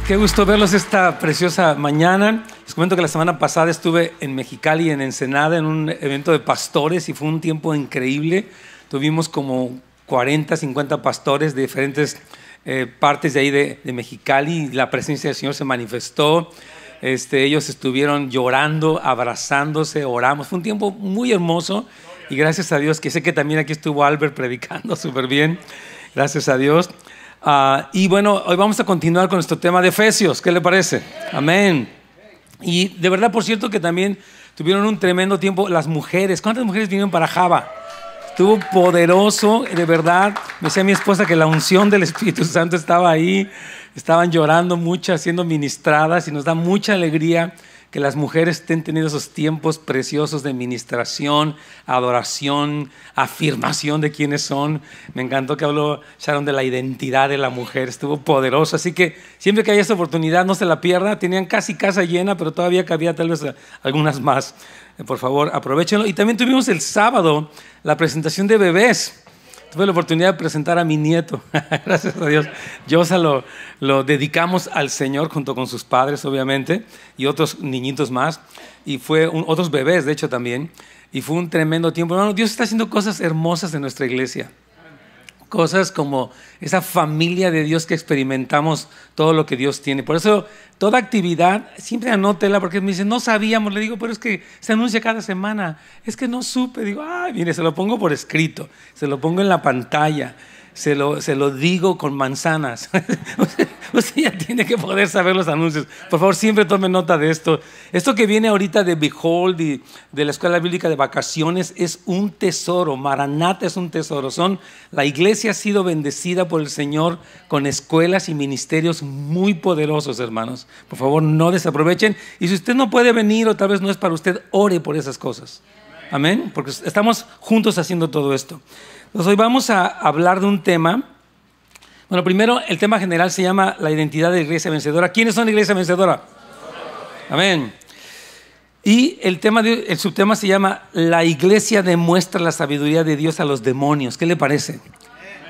Qué gusto verlos esta preciosa mañana. Les comento que la semana pasada estuve en Mexicali, en Ensenada, en un evento de pastores y fue un tiempo increíble. Tuvimos como 40, 50 pastores de diferentes partes de ahí de Mexicali. La presencia del Señor se manifestó. Ellos estuvieron llorando, abrazándose, oramos. Fue un tiempo muy hermoso y gracias a Dios, que sé que también aquí estuvo Albert predicando súper bien. Gracias a Dios. Y bueno, hoy vamos a continuar con nuestro tema de Efesios. ¿Qué le parece? Amén. Y de verdad, por cierto, que también tuvieron un tremendo tiempo las mujeres. ¿Cuántas mujeres vinieron para Java? Estuvo poderoso, de verdad. Me decía mi esposa que la unción del Espíritu Santo estaba ahí. Estaban llorando mucho, siendo ministradas, y nos da mucha alegría que las mujeres estén teniendo esos tiempos preciosos de ministración, adoración, afirmación de quiénes son. Me encantó que habló Sharon de la identidad de la mujer, estuvo poderoso. Así que siempre que haya esta oportunidad, no se la pierda. Tenían casi casa llena, pero todavía cabía tal vez algunas más. Por favor, aprovechenlo. Y también tuvimos el sábado la presentación de bebés. Tuve la oportunidad de presentar a mi nieto, gracias a Dios. Yosa lo dedicamos al Señor junto con sus padres, obviamente, y otros niñitos más, y otros bebés, de hecho, también. Y fue un tremendo tiempo. Bueno, Dios está haciendo cosas hermosas en nuestra iglesia. Cosas como esa familia de Dios que experimentamos todo lo que Dios tiene. Por eso, toda actividad, siempre anótela, porque me dicen, no sabíamos. Le digo, pero es que se anuncia cada semana. Es que no supe. Digo, ay, mire, se lo pongo por escrito, se lo pongo en la pantalla, se lo digo con manzanas. Usted ya tiene que poder saber los anuncios. Por favor, siempre tome nota de esto. Esto que viene ahorita de Behold y de la Escuela Bíblica de Vacaciones es un tesoro. Maranata es un tesoro. La iglesia ha sido bendecida por el Señor con escuelas y ministerios muy poderosos, hermanos. Por favor, no desaprovechen. Y si usted no puede venir o tal vez no es para usted, ore por esas cosas. Amén. Porque estamos juntos haciendo todo esto. Entonces, hoy vamos a hablar de un tema. Bueno, primero, el tema general se llama la identidad de la iglesia vencedora. ¿Quiénes son la iglesia vencedora? Amén. Y el subtema se llama la iglesia demuestra la sabiduría de Dios a los demonios. ¿Qué le parece?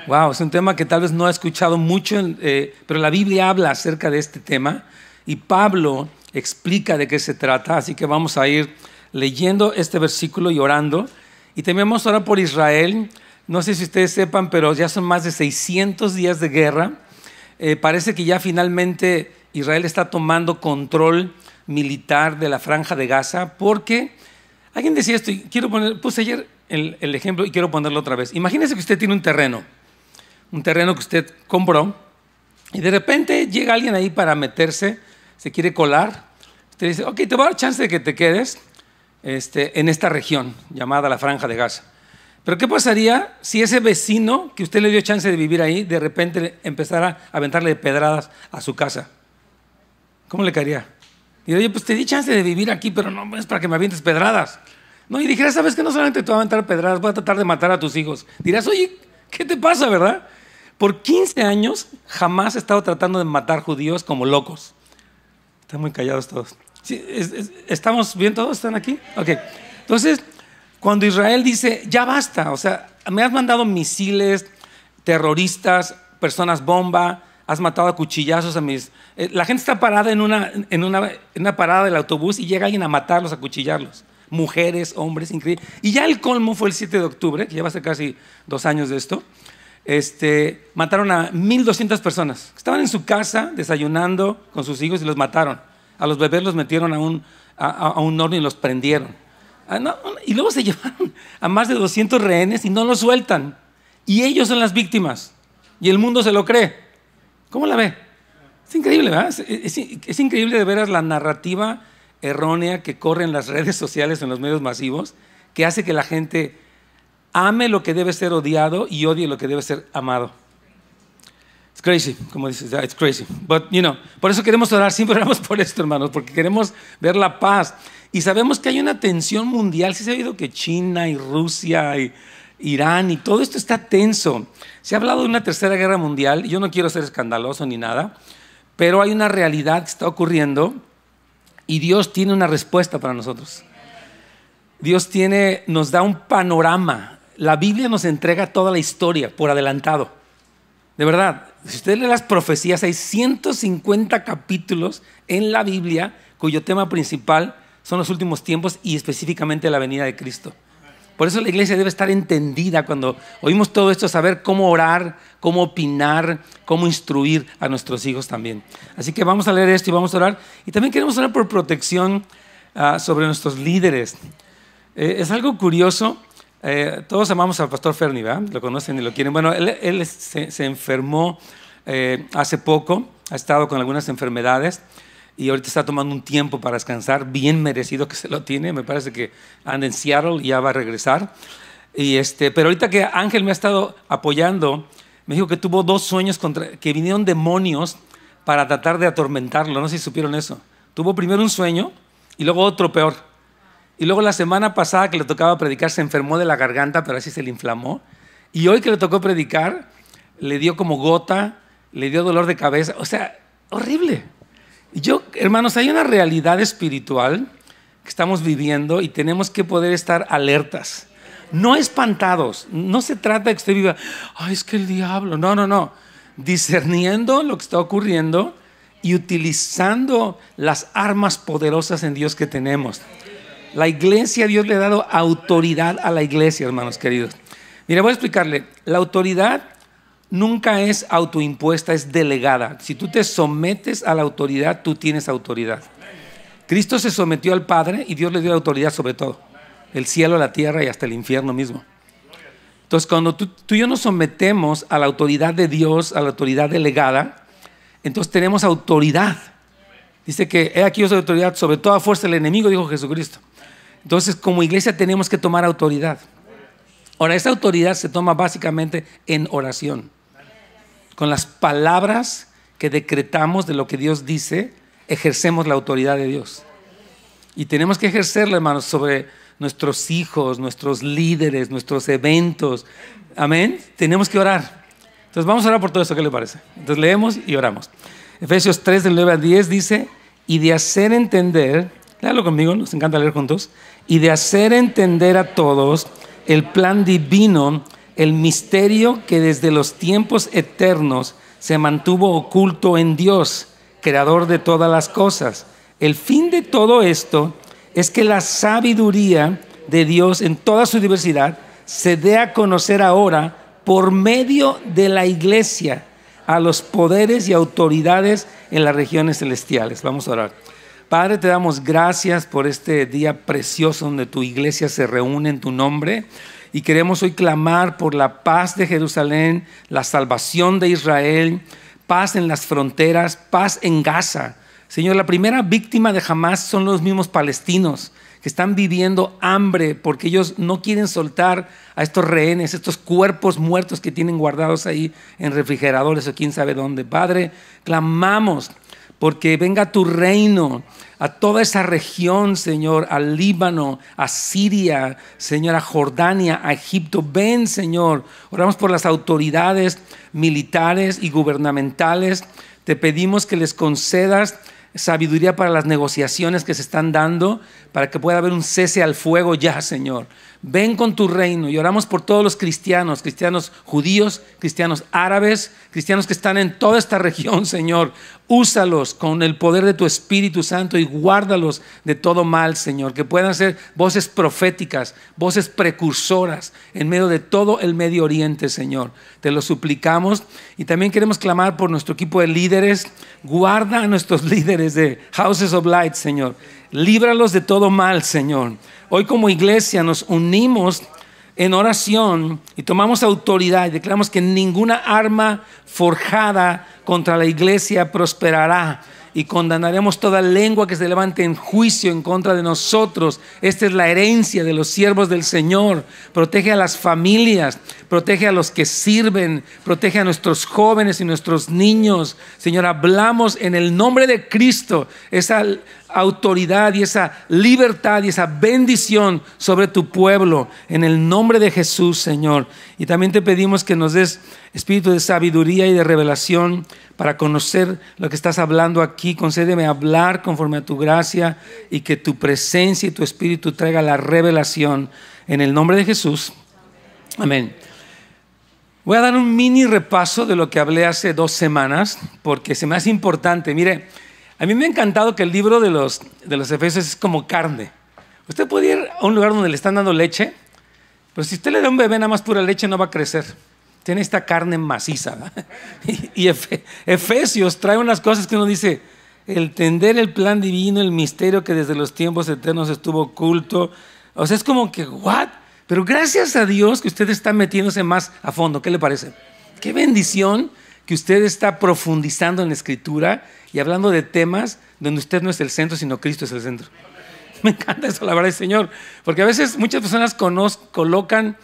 Wow, es un tema que tal vez no ha escuchado mucho, pero la Biblia habla acerca de este tema y Pablo explica de qué se trata. Así que vamos a ir leyendo este versículo y orando. Y también vamos a orar por Israel. No sé si ustedes sepan, pero ya son más de 600 días de guerra. Parece que ya finalmente Israel está tomando control militar de la franja de Gaza, porque alguien decía esto, y puse ayer el ejemplo y quiero ponerlo otra vez. Imagínese que usted tiene un terreno que usted compró, y de repente llega alguien ahí para meterse, se quiere colar. Usted dice, ok, te voy a dar chance de que te quedes en esta región llamada la franja de Gaza. Pero ¿qué pasaría si ese vecino que usted le dio chance de vivir ahí, de repente empezara a aventarle pedradas a su casa? ¿Cómo le caería? Y oye, pues te di chance de vivir aquí, pero no es para que me avientes pedradas. No, y dijera, ¿sabes qué? No solamente te voy a aventar pedradas, voy a tratar de matar a tus hijos. Dirás, oye, ¿qué te pasa, verdad? Por 15 años jamás he estado tratando de matar judíos como locos. Están muy callados todos. ¿Sí? ¿Estamos bien todos? ¿Están aquí? Ok. Entonces, cuando Israel dice, ya basta, o sea, me has mandado misiles, terroristas, personas bomba, has matado a cuchillazos a mis... la gente está parada en una parada del autobús y llega alguien a matarlos, a cuchillarlos. Mujeres, hombres, increíble. Y ya el colmo fue el 7 de octubre, que ya va a ser casi 2 años de esto. Mataron a 1,200 personas. Estaban en su casa desayunando con sus hijos y los mataron. A los bebés los metieron a un horno y los prendieron. Y luego se llevaron a más de 200 rehenes y no los sueltan. Y ellos son las víctimas. Y el mundo se lo cree. ¿Cómo la ve? Es increíble, ¿verdad? Es increíble de veras la narrativa errónea que corre en las redes sociales, en los medios masivos, que hace que la gente ame lo que debe ser odiado y odie lo que debe ser amado. It's crazy, como dices, it's crazy. But, por eso queremos orar, siempre oramos por esto, hermanos, porque queremos ver la paz. Y sabemos que hay una tensión mundial. Sí se ha oído que China y Rusia y Irán y todo esto está tenso. Se ha hablado de una tercera guerra mundial. Yo no quiero ser escandaloso ni nada, pero hay una realidad que está ocurriendo y Dios tiene una respuesta para nosotros. Dios nos da un panorama. La Biblia nos entrega toda la historia por adelantado. De verdad, si usted lee las profecías, hay 150 capítulos en la Biblia cuyo tema principal son los últimos tiempos y específicamente la venida de Cristo. Por eso la iglesia debe estar entendida cuando oímos todo esto, saber cómo orar, cómo opinar, cómo instruir a nuestros hijos también. Así que vamos a leer esto y vamos a orar. Y también queremos orar por protección sobre nuestros líderes. Es algo curioso. Todos amamos al pastor Ferni, ¿verdad? Lo conocen y lo quieren. Bueno, él se enfermó hace poco, ha estado con algunas enfermedades y ahorita está tomando un tiempo para descansar, bien merecido que se lo tiene. Me parece que anda en Seattle y ya va a regresar. Pero ahorita que Ángel me ha estado apoyando, me dijo que tuvo 2 sueños que vinieron demonios para tratar de atormentarlo. No sé si supieron eso. Tuvo primero un sueño y luego otro peor. Y luego la semana pasada que le tocaba predicar se enfermó de la garganta, pero así se le inflamó. Y hoy que le tocó predicar, le dio como gota, le dio dolor de cabeza. O sea, horrible. Hermanos, hay una realidad espiritual que estamos viviendo y tenemos que poder estar alertas. No espantados. No se trata de que usted viva, ay, es que el diablo. No. Discerniendo lo que está ocurriendo y utilizando las armas poderosas en Dios que tenemos. La iglesia, Dios le ha dado autoridad a la iglesia, hermanos queridos. Mira, voy a explicarle. La autoridad nunca es autoimpuesta, es delegada. Si tú te sometes a la autoridad, tú tienes autoridad. Cristo se sometió al Padre y Dios le dio autoridad sobre todo. El cielo, la tierra y hasta el infierno mismo. Entonces, cuando tú y yo nos sometemos a la autoridad de Dios, a la autoridad delegada, entonces tenemos autoridad. Dice que he aquí yo soy autoridad sobre toda fuerza del enemigo, dijo Jesucristo. Entonces, como iglesia tenemos que tomar autoridad. Ahora, esa autoridad se toma básicamente en oración. Con las palabras que decretamos de lo que Dios dice, ejercemos la autoridad de Dios. Y tenemos que ejercerla, hermanos, sobre nuestros hijos, nuestros líderes, nuestros eventos. Amén. Tenemos que orar. Entonces vamos a orar por todo esto, ¿qué le parece? Entonces leemos y oramos. Efesios 3, del 9 al 10 dice, y de hacer entender, léalo conmigo, nos encanta leer juntos, y de hacer entender a todos el plan divino, el misterio que desde los tiempos eternos se mantuvo oculto en Dios, creador de todas las cosas. El fin de todo esto es que la sabiduría de Dios en toda su diversidad se dé a conocer ahora por medio de la iglesia a los poderes y autoridades en las regiones celestiales. Vamos a orar. Padre, te damos gracias por este día precioso donde tu iglesia se reúne en tu nombre y queremos hoy clamar por la paz de Jerusalén, la salvación de Israel, paz en las fronteras, paz en Gaza. Señor, la primera víctima de Hamás son los mismos palestinos que están viviendo hambre porque ellos no quieren soltar a estos rehenes, estos cuerpos muertos que tienen guardados ahí en refrigeradores o quién sabe dónde. Padre, clamamos porque venga tu reino a toda esa región, Señor, al Líbano, a Siria, Señor, a Jordania, a Egipto. Ven, Señor, oramos por las autoridades militares y gubernamentales. Te pedimos que les concedas sabiduría para las negociaciones que se están dando, para que pueda haber un cese al fuego ya, Señor. Ven con tu reino y oramos por todos los cristianos, cristianos judíos, cristianos árabes, cristianos que están en toda esta región, Señor. Úsalos con el poder de tu Espíritu Santo y guárdalos de todo mal, Señor. Que puedan ser voces proféticas, voces precursoras en medio de todo el Medio Oriente, Señor. Te lo suplicamos y también queremos clamar por nuestro equipo de líderes. Guarda a nuestros líderes de Houses of Light, Señor. Líbralos de todo mal, Señor. Hoy como iglesia nos unimos en oración y tomamos autoridad y declaramos que ninguna arma forjada contra la iglesia prosperará y condenaremos toda lengua que se levante en juicio en contra de nosotros. Esta es la herencia de los siervos del Señor. Protege a las familias, protege a los que sirven, protege a nuestros jóvenes y nuestros niños. Señor, hablamos en el nombre de Cristo esa autoridad y esa libertad y esa bendición sobre tu pueblo en el nombre de Jesús, Señor. Y también te pedimos que nos des espíritu de sabiduría y de revelación para conocer lo que estás hablando aquí. Concédeme hablar conforme a tu gracia y que tu presencia y tu espíritu traiga la revelación en el nombre de Jesús. Amén. Voy a dar un mini repaso de lo que hablé hace 2 semanas, porque se me hace importante. Mire, a mí me ha encantado que el libro de los Efesios es como carne. Usted puede ir a un lugar donde le están dando leche, pero si usted le da a un bebé nada más pura leche no va a crecer. Tiene esta carne maciza, ¿verdad? Y Efesios trae unas cosas que uno dice: el entender el plan divino, el misterio que desde los tiempos eternos estuvo oculto. O sea, es como que, ¿what? Pero gracias a Dios que usted está metiéndose más a fondo. ¿Qué le parece? Qué bendición que usted está profundizando en la Escritura y hablando de temas donde usted no es el centro, sino Cristo es el centro. Me encanta eso, la verdad, Señor. Porque a veces muchas personas colocan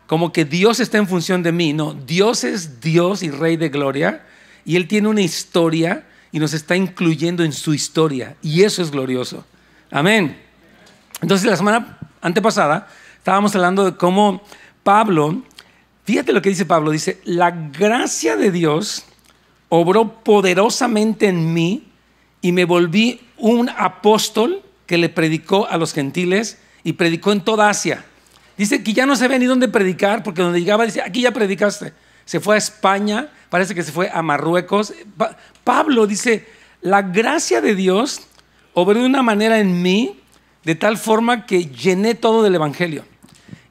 como que Dios está en función de mí. No, Dios es Dios y Rey de gloria, y Él tiene una historia y nos está incluyendo en su historia, y eso es glorioso. Amén. Entonces, la semana antepasada estábamos hablando de cómo Pablo, fíjate lo que dice Pablo, dice: la gracia de Dios obró poderosamente en mí y me volví un apóstol que le predicó a los gentiles y predicó en toda Asia. Dice que ya no sabía ni dónde predicar, porque donde llegaba dice: aquí ya predicaste. Se fue a España, parece que se fue a Marruecos. Pablo dice: la gracia de Dios obró de una manera en mí, de tal forma que llené todo del evangelio.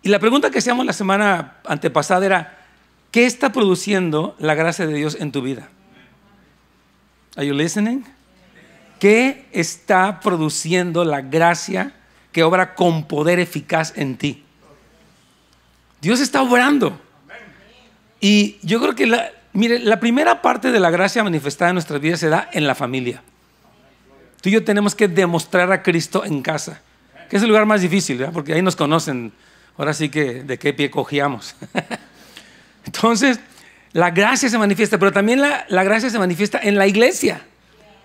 Y la pregunta que hacíamos la semana antepasada era: ¿qué está produciendo la gracia de Dios en tu vida? Are you listening? ¿Qué está produciendo la gracia que obra con poder eficaz en ti? Dios está obrando. Y yo creo que la primera parte de la gracia manifestada en nuestras vidas se da en la familia. Tú y yo tenemos que demostrar a Cristo en casa, que es el lugar más difícil, ¿verdad? Porque ahí nos conocen. Ahora sí que de qué pie cogíamos. Entonces, la gracia se manifiesta, pero también la gracia se manifiesta en la iglesia.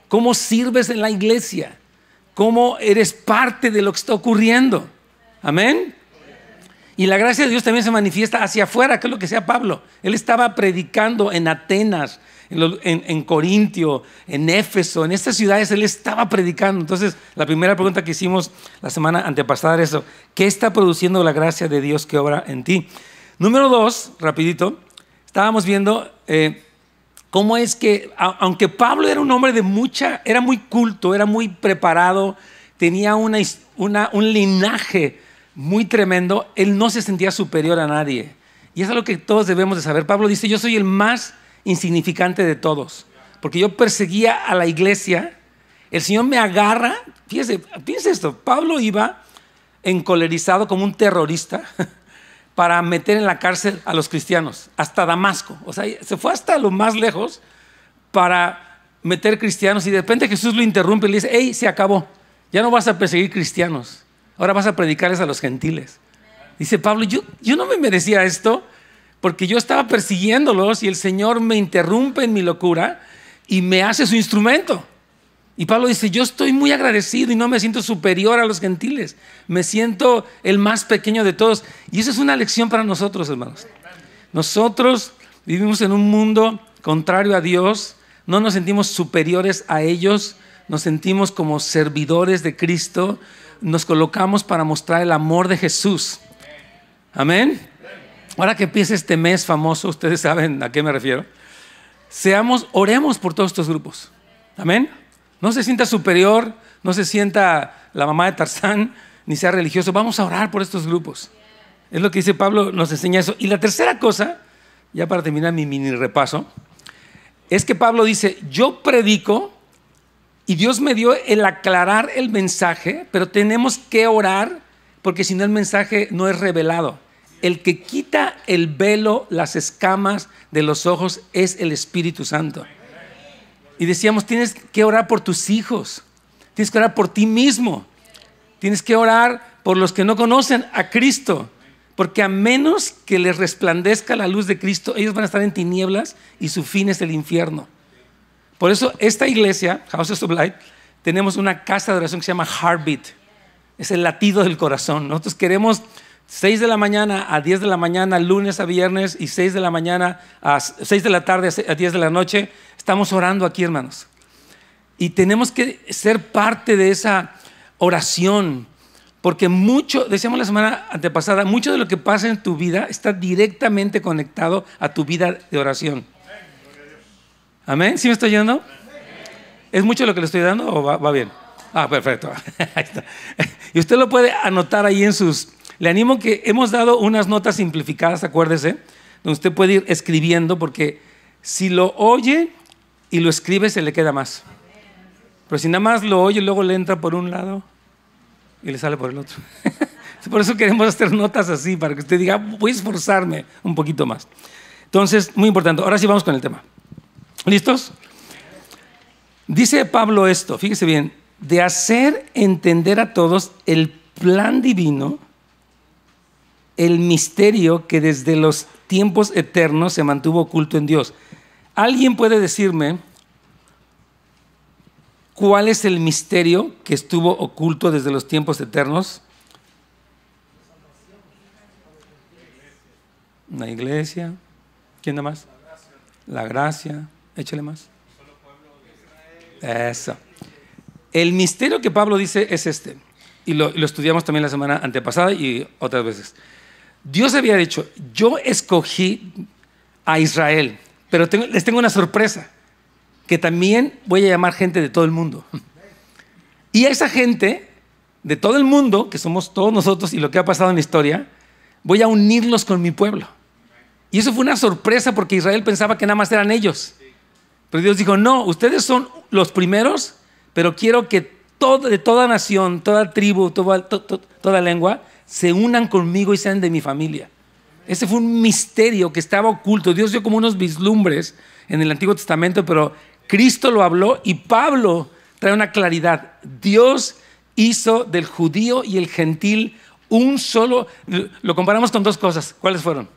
¿Cómo sirves en la iglesia? ¿Cómo eres parte de lo que está ocurriendo? Amén. Y la gracia de Dios también se manifiesta hacia afuera, que es lo que hacía Pablo. Él estaba predicando en Atenas, en Corintio, en Éfeso, en estas ciudades él estaba predicando. Entonces, la primera pregunta que hicimos la semana antepasada era eso: ¿qué está produciendo la gracia de Dios que obra en ti? Número 2, rapidito, estábamos viendo cómo es que, aunque Pablo era un hombre era muy culto, era muy preparado, tenía un linaje muy tremendo, él no se sentía superior a nadie. Y eso es lo que todos debemos de saber. Pablo dice: yo soy el más insignificante de todos, porque yo perseguía a la iglesia. El Señor me agarra. Fíjese esto: Pablo iba encolerizado como un terrorista para meter en la cárcel a los cristianos, hasta Damasco. O sea, se fue hasta lo más lejos para meter cristianos, y de repente Jesús lo interrumpe y le dice: hey, se acabó, ya no vas a perseguir cristianos, ahora vas a predicarles a los gentiles. Dice Pablo: yo no me merecía esto, porque yo estaba persiguiéndolos y el Señor me interrumpe en mi locura y me hace su instrumento. Y Pablo dice: yo estoy muy agradecido y no me siento superior a los gentiles, me siento el más pequeño de todos. Y eso es una lección para nosotros, hermanos. Nosotros vivimos en un mundo contrario a Dios, no nos sentimos superiores a ellos, nos sentimos como servidores de Cristo, nos colocamos para mostrar el amor de Jesús. Amén. Ahora que empieza este mes famoso, ustedes saben a qué me refiero. Oremos por todos estos grupos. Amén. No se sienta superior, no se sienta la mamá de Tarzán, ni sea religioso. Vamos a orar por estos grupos. Es lo que dice Pablo, nos enseña eso. Y la tercera cosa, ya para terminar mi mini repaso, es que Pablo dice: yo predico y Dios me dio el aclarar el mensaje, pero tenemos que orar, porque si no el mensaje no es revelado. El que quita el velo, las escamas de los ojos es el Espíritu Santo. Y decíamos: tienes que orar por tus hijos, tienes que orar por ti mismo, tienes que orar por los que no conocen a Cristo, porque a menos que les resplandezca la luz de Cristo, ellos van a estar en tinieblas y su fin es el infierno. Por eso esta iglesia, House of Light, tenemos una casa de oración que se llama Heartbeat. Es el latido del corazón. Nosotros queremos 6 de la mañana a 10 de la mañana, lunes a viernes, y 6 de la mañana a 6 de la tarde a 10 de la noche. Estamos orando aquí, hermanos. Y tenemos que ser parte de esa oración, Porque mucho, decíamos la semana antepasada, mucho de lo que pasa en tu vida está directamente conectado a tu vida de oración. ¿Amén? ¿Sí me estoy yendo? ¿Es mucho lo que le estoy dando o va bien? Ah, perfecto. Ahí está. Y usted lo puede anotar ahí en sus... Le animo que hemos dado unas notas simplificadas, acuérdese, donde usted puede ir escribiendo, porque si lo oye y lo escribe se le queda más. Pero si nada más lo oye y luego le entra por un lado y le sale por el otro. Por eso queremos hacer notas así, para que usted diga, voy a esforzarme un poquito más. Entonces, muy importante. Ahora sí vamos con el tema. ¿Listos? Dice Pablo esto, fíjese bien, de hacer entender a todos el plan divino, el misterio que desde los tiempos eternos se mantuvo oculto en Dios. ¿Alguien puede decirme cuál es el misterio que estuvo oculto desde los tiempos eternos? Una iglesia. ¿Quién nada más? La gracia. Échale más. Eso. El misterio que Pablo dice es este, y lo estudiamos también la semana antepasada y otras veces. Dios había dicho, yo escogí a Israel, pero les tengo una sorpresa, que también voy a llamar gente de todo el mundo. Y a esa gente de todo el mundo, que somos todos nosotros y lo que ha pasado en la historia, voy a unirlos con mi pueblo. Y eso fue una sorpresa porque Israel pensaba que nada más eran ellos. Pero Dios dijo, no, ustedes son los primeros, pero quiero que de toda nación, toda tribu, toda lengua, se unan conmigo y sean de mi familia. Ese fue un misterio que estaba oculto. Dios dio como unos vislumbres en el Antiguo Testamento, pero Cristo lo habló y Pablo trae una claridad. Dios hizo del judío y el gentil un solo. Lo comparamos con dos cosas. ¿Cuáles fueron?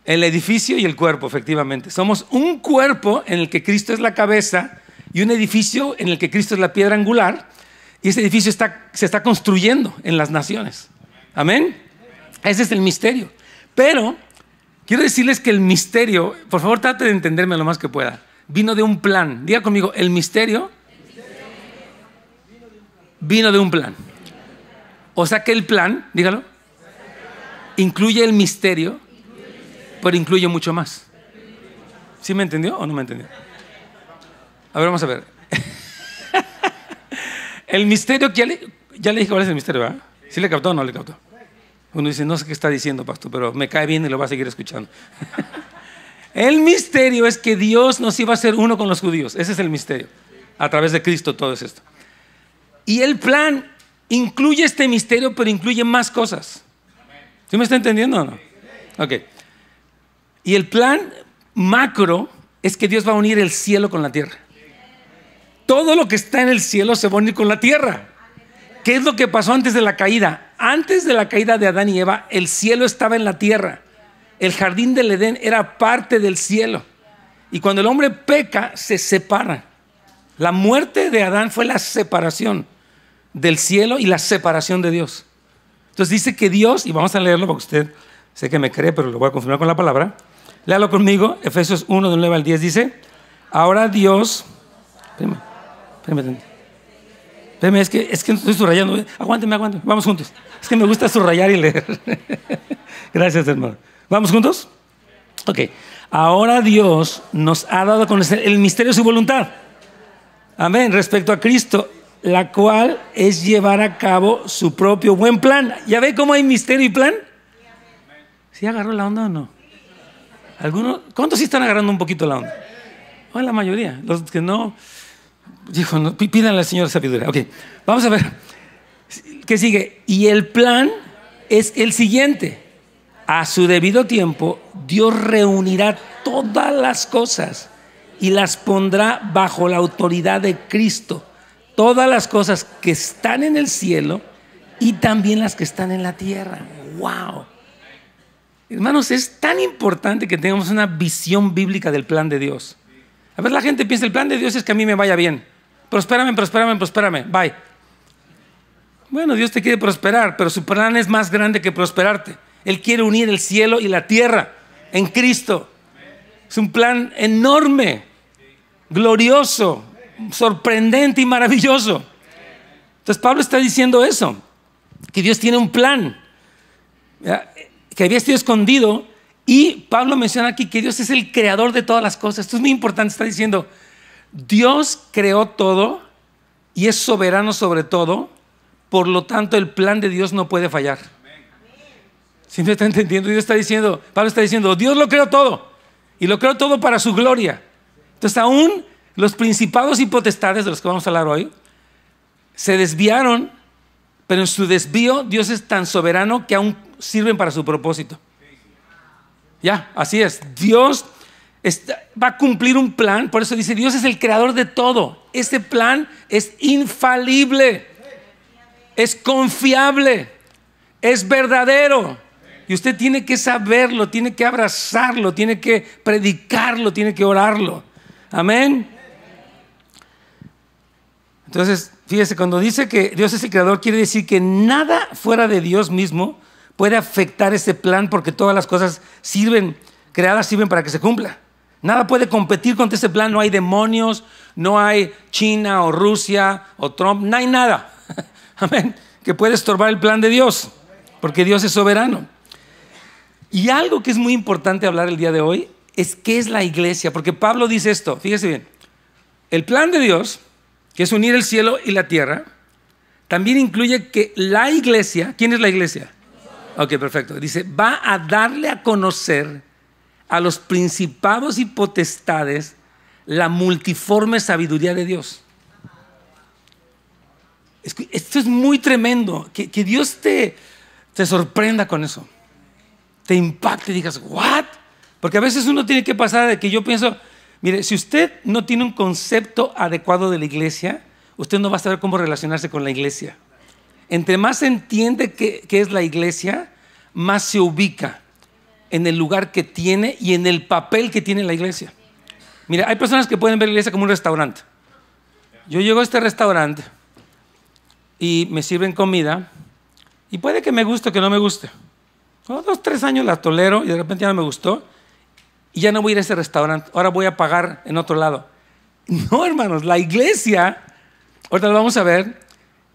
El edificio y el cuerpo, efectivamente. Somos un cuerpo en el que Cristo es la cabeza y un edificio en el que Cristo es la piedra angular, y ese edificio se está construyendo en las naciones. ¿Amén? Ese es el misterio. Pero quiero decirles que el misterio, por favor trate de entenderme lo más que pueda, vino de un plan. Diga conmigo, el misterio vino de un plan. O sea que el plan, dígalo, incluye el misterio, pero incluye mucho más. ¿Sí me entendió o no me entendió? A ver, vamos a ver. El misterio, ya le dije cuál es el misterio, ¿verdad? ¿Sí le captó o no le captó? Uno dice, no sé qué está diciendo, pastor, pero me cae bien y lo va a seguir escuchando. El misterio es que Dios nos iba a hacer uno con los judíos. Ese es el misterio. A través de Cristo todo es esto. Y el plan incluye este misterio, pero incluye más cosas. ¿Sí me está entendiendo o no? Ok. Y el plan macro es que Dios va a unir el cielo con la tierra. Todo lo que está en el cielo se va a unir con la tierra. ¿Qué es lo que pasó antes de la caída? Antes de la caída de Adán y Eva, el cielo estaba en la tierra. El jardín del Edén era parte del cielo. Y cuando el hombre peca, se separa. La muerte de Adán fue la separación del cielo y la separación de Dios. Entonces dice que Dios, y vamos a leerlo porque usted sé que me cree, pero lo voy a confirmar con la palabra. Léalo conmigo, Efesios 1, del 9 al 10 dice, ahora Dios... Espérame, es que estoy subrayando. Aguánteme, vamos juntos. Es que me gusta subrayar y leer. Gracias, hermano. ¿Vamos juntos? Ok. Ahora Dios nos ha dado a conocer el misterio de su voluntad. Amén. Respecto a Cristo, la cual es llevar a cabo su propio buen plan. ¿Ya ve cómo hay misterio y plan? ¿Sí agarró la onda o no? ¿Algunos? ¿Cuántos sí están agarrando un poquito la onda? Oh, la mayoría. Los que no... Dijo, no, pídanle al Señor sabiduría. Ok, vamos a ver. ¿Qué sigue? Y el plan es el siguiente. A su debido tiempo, Dios reunirá todas las cosas y las pondrá bajo la autoridad de Cristo. Todas las cosas que están en el cielo y también las que están en la tierra. ¡Wow! Hermanos, es tan importante que tengamos una visión bíblica del plan de Dios. A ver, la gente piensa, el plan de Dios es que a mí me vaya bien. Prospérame, bye. Bueno, Dios te quiere prosperar, pero su plan es más grande que prosperarte. Él quiere unir el cielo y la tierra en Cristo. Es un plan enorme, glorioso, sorprendente y maravilloso. Entonces Pablo está diciendo eso, que Dios tiene un plan, ¿verdad?, que había sido escondido. Y Pablo menciona aquí que Dios es el creador de todas las cosas. Esto es muy importante. Está diciendo, Dios creó todo y es soberano sobre todo. Por lo tanto, el plan de Dios no puede fallar. ¿Sí me está entendiendo? Dios está diciendo, Pablo está diciendo, Dios lo creó todo y lo creó todo para su gloria. Entonces, aún los principados y potestades de los que vamos a hablar hoy se desviaron, pero en su desvío Dios es tan soberano que aún sirven para su propósito. Ya, así es. Dios va a cumplir un plan. Por eso dice, Dios es el creador de todo. Ese plan es infalible, es confiable, es verdadero. Y usted tiene que saberlo, tiene que abrazarlo, tiene que predicarlo, tiene que orarlo. Amén. Entonces, fíjese, cuando dice que Dios es el creador, quiere decir que nada fuera de Dios mismo puede afectar ese plan, porque todas las cosas creadas sirven para que se cumpla. Nada puede competir contra ese plan. No hay demonios, no hay China o Rusia o Trump, no hay nada, amén, que puede estorbar el plan de Dios, porque Dios es soberano. Y algo que es muy importante hablar el día de hoy es qué es la iglesia, porque Pablo dice esto, fíjese bien, el plan de Dios, que es unir el cielo y la tierra, también incluye que la iglesia, ¿quién es la iglesia? Ok, perfecto. Dice, va a darle a conocer a los principados y potestades la multiforme sabiduría de Dios. Esto es muy tremendo, que Dios te sorprenda con eso, te impacte y digas, ¿what? Porque a veces uno tiene que pasar de que yo pienso, mire, si usted no tiene un concepto adecuado de la iglesia, usted no va a saber cómo relacionarse con la iglesia. Entre más entiende qué es la iglesia, más se ubica en el lugar que tiene y en el papel que tiene la iglesia. Mira, hay personas que pueden ver la iglesia como un restaurante. Yo llego a este restaurante y me sirven comida y puede que me guste o que no me guste. 2, 3 años la tolero y de repente ya no me gustó y ya no voy a ir a ese restaurante. Ahora voy a pagar en otro lado. No, hermanos, la iglesia, ahorita lo vamos a ver,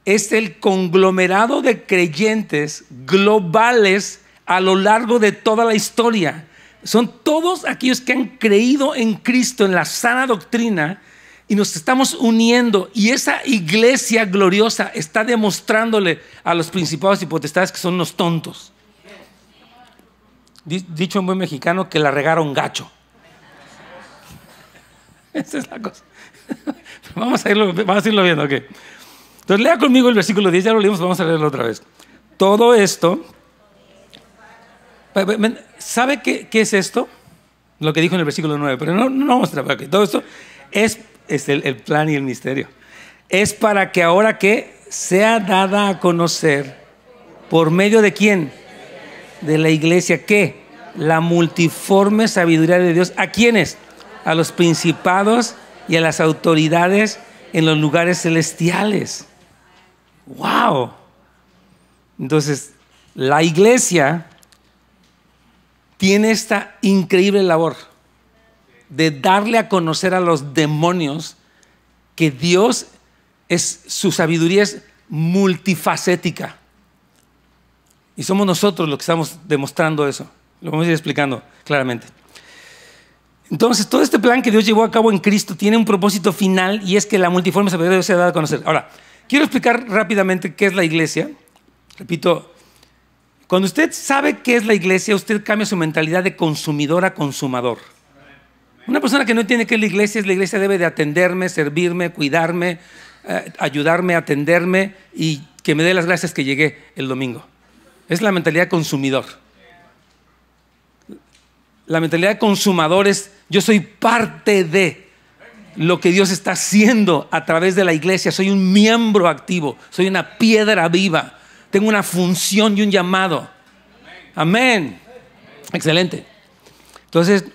es el conglomerado de creyentes globales a lo largo de toda la historia. Son todos aquellos que han creído en Cristo, en la sana doctrina, y nos estamos uniendo. Y esa iglesia gloriosa está demostrándole a los principados y potestades que son unos tontos. Dicho en buen mexicano, que la regaron gacho. Esa es la cosa. Vamos a irlo viendo, ok. Entonces lea conmigo el versículo 10, ya lo leímos, vamos a leerlo otra vez. Todo esto, ¿sabe qué es esto? Lo que dijo en el versículo 9, pero no vamos a ver. Todo esto es el plan y el misterio. Es para que ahora que sea dada a conocer, ¿por medio de quién? De la iglesia, ¿qué? La multiforme sabiduría de Dios. ¿A quiénes? A los principados y a las autoridades en los lugares celestiales. ¡Wow! Entonces, la iglesia tiene esta increíble labor de darle a conocer a los demonios que Dios su sabiduría es multifacética. Y somos nosotros los que estamos demostrando eso. Lo vamos a ir explicando claramente. Entonces, todo este plan que Dios llevó a cabo en Cristo tiene un propósito final, y es que la multiforme sabiduría de Dios sea dada a conocer. Ahora, quiero explicar rápidamente qué es la iglesia. Repito, cuando usted sabe qué es la iglesia, usted cambia su mentalidad de consumidor a consumador. Una persona que no entiende qué es la iglesia debe de atenderme, servirme, cuidarme, ayudarme, atenderme y que me dé las gracias que llegué el domingo. Es la mentalidad de consumidor. La mentalidad de consumador es: yo soy parte de lo que Dios está haciendo a través de la iglesia. Soy un miembro activo, soy una piedra viva, tengo una función y un llamado. Amén. Excelente. Entonces,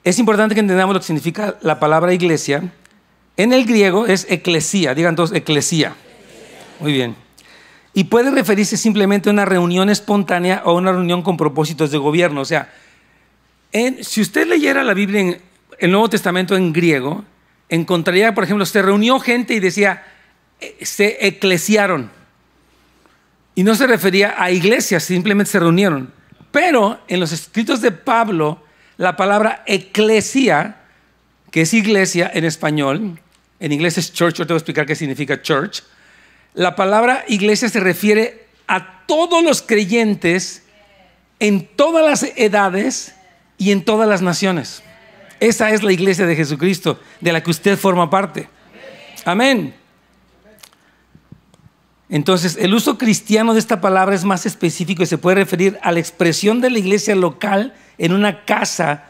es importante que entendamos lo que significa la palabra iglesia. En el griego es eclesía. Digan todos, eclesía. Muy bien. Y puede referirse simplemente a una reunión espontánea o una reunión con propósitos de gobierno. O sea, si usted leyera la Biblia en el Nuevo Testamento en griego, encontraría, por ejemplo, se reunió gente y decía: se eclesiaron. Y no se refería a iglesias, simplemente se reunieron. Pero en los escritos de Pablo, la palabra eclesia, que es iglesia en español, en inglés es church, yo te voy a explicar qué significa church. La palabra iglesia se refiere a todos los creyentes en todas las edades y en todas las naciones. Esa es la iglesia de Jesucristo, de la que usted forma parte. Amén. Entonces, el uso cristiano de esta palabra es más específico y se puede referir a la expresión de la iglesia local en una casa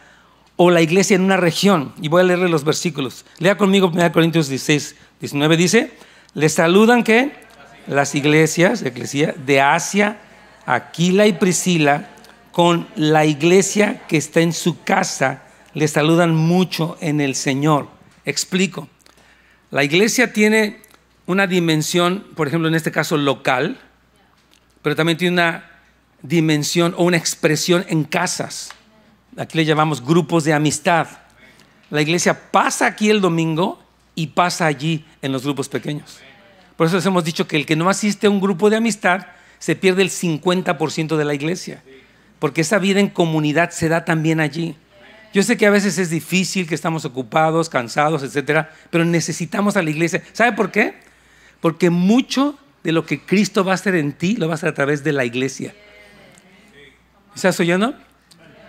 o la iglesia en una región. Y voy a leerle los versículos. Lea conmigo 1 Corintios 16, 19. Dice, les saludan ¿qué? Las iglesias, eclesia, de Asia, Aquila y Priscila, con la iglesia que está en su casa, les saludan mucho en el Señor. Explico. La iglesia tiene una dimensión, por ejemplo, en este caso local, pero también tiene una dimensión o una expresión en casas. Aquí le llamamos grupos de amistad. La iglesia pasa aquí el domingo y pasa allí en los grupos pequeños. Por eso les hemos dicho que el que no asiste a un grupo de amistad se pierde el 50% de la iglesia, porque esa vida en comunidad se da también allí. Yo sé que a veces es difícil, que estamos ocupados, cansados, etcétera, pero necesitamos a la iglesia. ¿Sabe por qué? Porque mucho de lo que Cristo va a hacer en ti lo va a hacer a través de la iglesia. ¿Estás oyendo?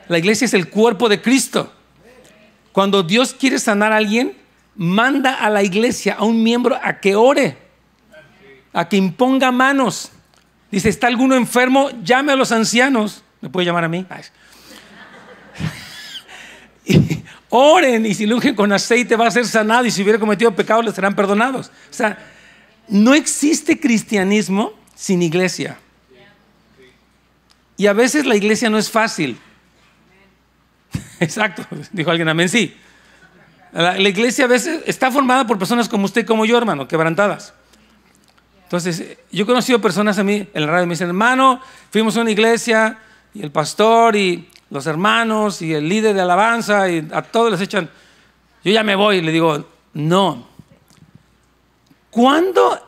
La iglesia es el cuerpo de Cristo. Cuando Dios quiere sanar a alguien, manda a la iglesia, a un miembro, a que ore, a que imponga manos. Dice, ¿está alguno enfermo? Llame a los ancianos. ¿Me puede llamar a mí? Y oren, y si le ungen con aceite va a ser sanado, y si hubiera cometido pecado le serán perdonados. O sea, no existe cristianismo sin iglesia. Y a veces la iglesia no es fácil. Exacto, dijo alguien amén, sí. La iglesia a veces está formada por personas como usted y como yo, hermano, quebrantadas. Entonces, yo he conocido personas a mí en la radio, me dicen, hermano, fuimos a una iglesia y el pastor y los hermanos y el líder de alabanza y a todos les echan, yo ya me voy. Y le digo, no. Cuando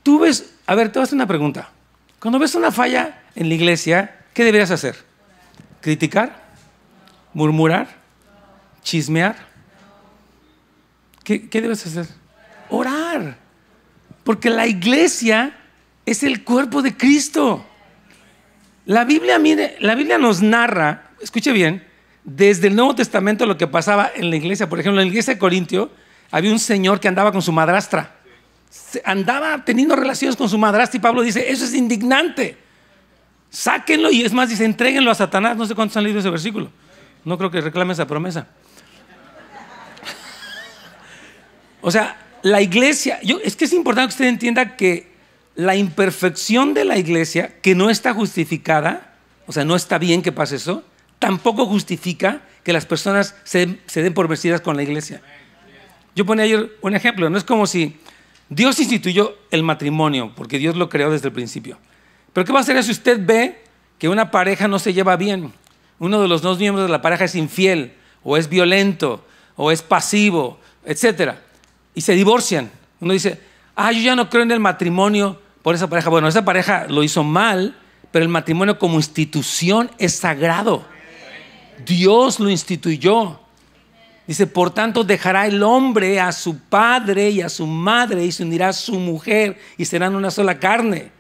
tú ves, a ver, te voy a hacer una pregunta. Cuando ves una falla en la iglesia, ¿qué deberías hacer? ¿Criticar? ¿Murmurar? ¿Chismear? ¿Qué debes hacer? Orar. Porque la iglesia es el cuerpo de Cristo. La Biblia nos narra, escuche bien, desde el Nuevo Testamento lo que pasaba en la iglesia. Por ejemplo, en la iglesia de Corintio había un señor que andaba con su madrastra. Andaba teniendo relaciones con su madrastra y Pablo dice, eso es indignante. Sáquenlo, y es más, dice, entréguenlo a Satanás. No sé cuántos han leído ese versículo. No creo que reclame esa promesa. O sea, la iglesia, es que es importante que usted entienda que la imperfección de la iglesia, que no está justificada, o sea, no está bien que pase eso, tampoco justifica que las personas se den por vencidas con la iglesia. Yo ponía ayer un ejemplo, no es como si Dios instituyó el matrimonio, porque Dios lo creó desde el principio. Pero ¿qué va a hacer si usted ve que una pareja no se lleva bien? Uno de los dos miembros de la pareja es infiel, o es violento, o es pasivo, etcétera, y se divorcian. Uno dice, yo ya no creo en el matrimonio por esa pareja. Bueno, esa pareja lo hizo mal, pero el matrimonio como institución es sagrado. Dios lo instituyó. Dice, por tanto dejará el hombre a su padre y a su madre y se unirá a su mujer y serán una sola carne.